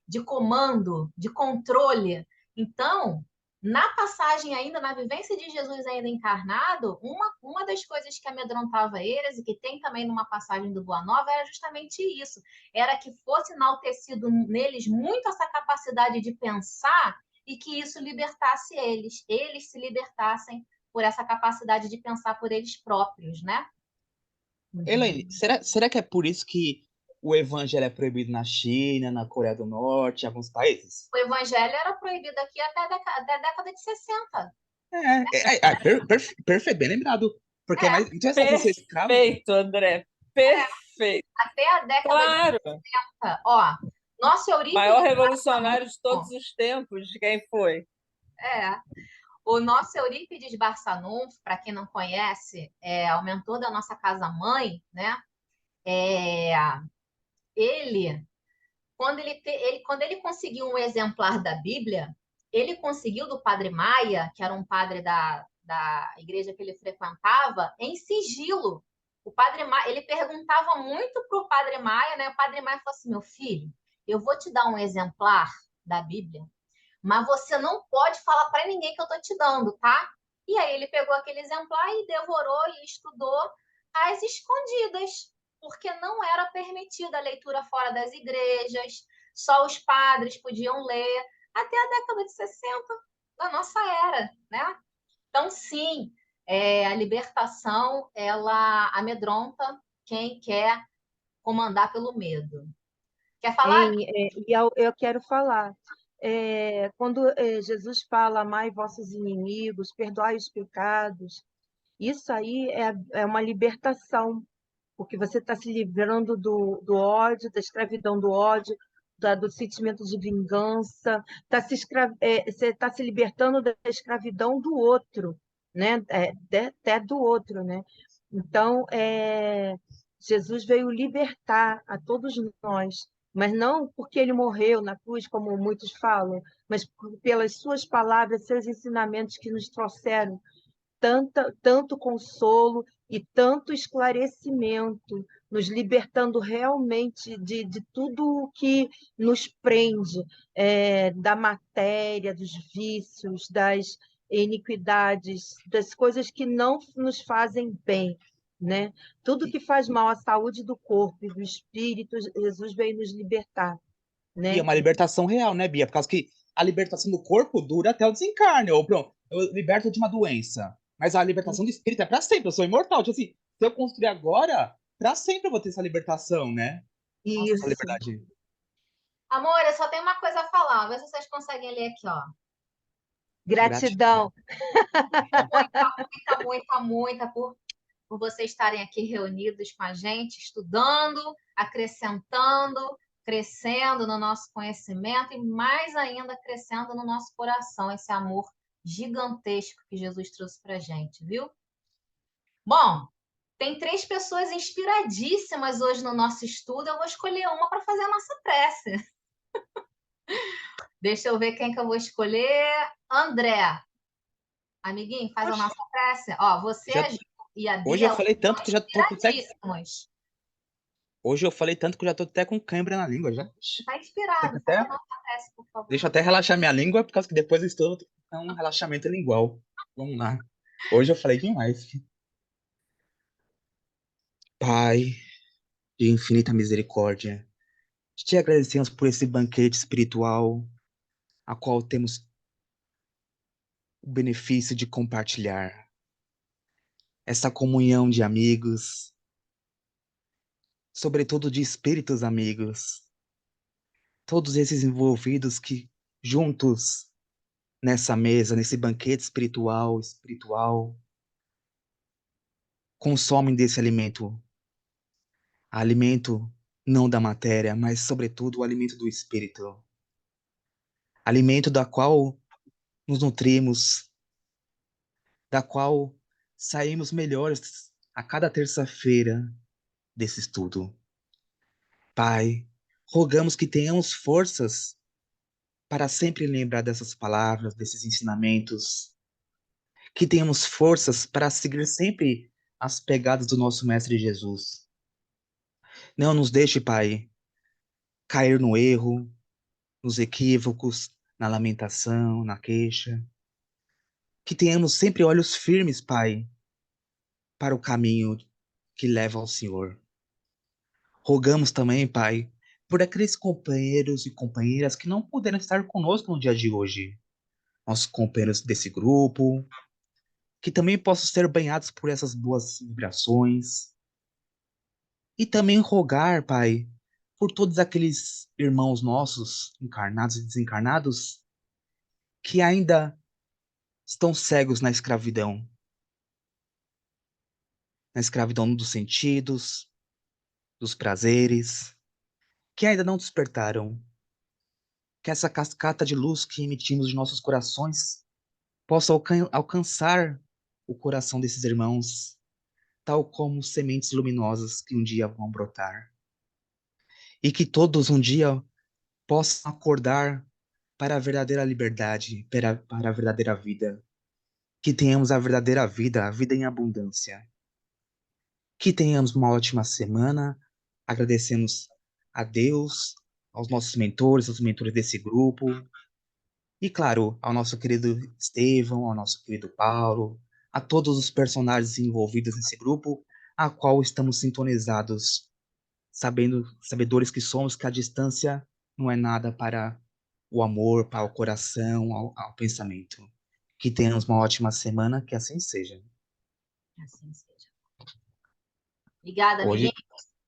De comando, de controle. Então, na passagem ainda, na vivência de Jesus ainda encarnado, uma das coisas que amedrontava eles, e que tem também numa passagem do Boa Nova, era justamente isso. Era que fosse enaltecido neles muito essa capacidade de pensar e que isso libertasse eles se libertassem por essa capacidade de pensar por eles próprios, né? Elaine, será que é por isso que o evangelho é proibido na China, na Coreia do Norte, em alguns países? O evangelho era proibido aqui até a década de 60. Perfeito, bem lembrado. Porque é mais interessante você ser escravo. Perfeito, André. Perfeito. Até a década de Claro. 60. Ó, nosso Maior Eurípides revolucionário de todos os tempos. Quem foi? É. O nosso Eurípides Barçanufo, para quem não conhece, é o mentor da nossa casa-mãe, né? É, ele, quando ele conseguiu um exemplar da Bíblia, ele conseguiu do Padre Maia, que era um padre da igreja que ele frequentava, em sigilo. O Padre Maia, ele perguntava muito para o Padre Maia, né? O Padre Maia falou assim: meu filho, eu vou te dar um exemplar da Bíblia, mas você não pode falar para ninguém que eu estou te dando, tá? E aí ele pegou aquele exemplar e devorou e estudou às escondidas, porque não era permitida a leitura fora das igrejas, só os padres podiam ler, até a década de 60 da nossa era, né? Então, sim, a libertação, ela amedronta quem quer comandar pelo medo. Quer falar? Eu quero falar. Quando Jesus fala, amai vossos inimigos, perdoai os pecados, isso aí é uma libertação, porque você está se livrando do ódio, da escravidão do ódio, do sentimento de vingança, você está se libertando da escravidão do outro, né? Até do outro, né? Então, Jesus veio libertar a todos nós, mas não porque ele morreu na cruz, como muitos falam, mas pelas suas palavras, seus ensinamentos que nos trouxeram tanto consolo e tanto esclarecimento, nos libertando realmente de tudo o que nos prende, da matéria, dos vícios, das iniquidades, das coisas que não nos fazem bem. Né? Tudo que faz mal à saúde do corpo e do espírito, Jesus veio nos libertar. E é Né? uma libertação real, né, Bia? Por causa que a libertação do corpo dura até o desencarne. Ou, pronto, eu liberto de uma doença. Mas a libertação do espírito é para sempre. Eu sou imortal. Tipo assim, se eu construir agora, para sempre eu vou ter essa libertação, né? Nossa, essa Isso. liberdade. Amor, eu só tenho uma coisa a falar. Vê se vocês conseguem ler aqui, ó. Gratidão. Muita por vocês estarem aqui reunidos com a gente, estudando, acrescentando, crescendo no nosso conhecimento e mais ainda crescendo no nosso coração, esse amor gigantesco que Jesus trouxe para a gente, viu? Bom, tem 3 pessoas inspiradíssimas hoje no nosso estudo. Eu vou escolher uma para fazer a nossa prece. Deixa eu ver quem que eu vou escolher. André. Amiguinho, faz a nossa prece. Ó, você Já, a Gil e a hoje eu Bia falei tanto que eu já tô até. inspiradíssimos. Hoje eu falei tanto que eu já tô até com cãibra na língua já. Tá Tem que inspirado. Faz a até, nossa prece, por favor. deixa eu até relaxar minha língua, por causa que depois do estudo é um relaxamento lingual. Vamos lá. Hoje eu falei demais. Pai de infinita misericórdia, Te agradecemos por esse banquete espiritual, a qual temos o benefício de compartilhar. Essa comunhão de amigos, sobretudo de espíritos amigos, todos esses envolvidos que juntos nessa mesa, nesse banquete espiritual, consomem desse alimento. Alimento não da matéria, mas sobretudo o alimento do espírito. Alimento da qual nos nutrimos, da qual saímos melhores a cada terça-feira desse estudo. Pai, rogamos que tenhamos forças para sempre lembrar dessas palavras, desses ensinamentos, que tenhamos forças para seguir sempre as pegadas do nosso Mestre Jesus. Não nos deixe, Pai, cair no erro, nos equívocos, na lamentação, na queixa. Que tenhamos sempre olhos firmes, Pai, para o caminho que leva ao Senhor. Rogamos também, Pai, por aqueles companheiros e companheiras que não puderam estar conosco no dia de hoje. Nossos companheiros desse grupo, que também possam ser banhados por essas boas vibrações. E também rogar, Pai, por todos aqueles irmãos nossos, encarnados e desencarnados, que ainda estão cegos na escravidão dos sentidos, dos prazeres, que ainda não despertaram. Que essa cascata de luz que emitimos de nossos corações possa alcançar o coração desses irmãos, tal como sementes luminosas que um dia vão brotar. E que todos um dia possam acordar para a verdadeira liberdade, para a verdadeira vida. Que tenhamos a verdadeira vida, a vida em abundância. Que tenhamos uma ótima semana. Agradecemos a Deus, aos nossos mentores, aos mentores desse grupo. E, claro, ao nosso querido Estevão, ao nosso querido Paulo, a todos os personagens envolvidos nesse grupo, a qual estamos sintonizados, sabedores que somos que a distância não é nada para o amor, para o coração, ao pensamento. Que tenhamos uma ótima semana, que assim seja. Assim seja. Obrigada, amiguinho.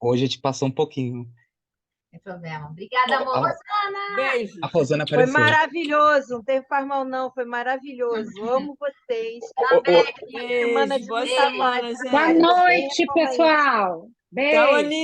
Hoje a gente passou um pouquinho. Não tem problema. Obrigada, amor. Rosana! Beijo. A Rosana Foi apareceu. maravilhoso, não teve faz mal não, foi maravilhoso. Amo vocês. Também. Semana Beijo. de Boa muita semana, paz. gente. Boa noite, Bem, pessoal. Tchau, Beijo. Aninha.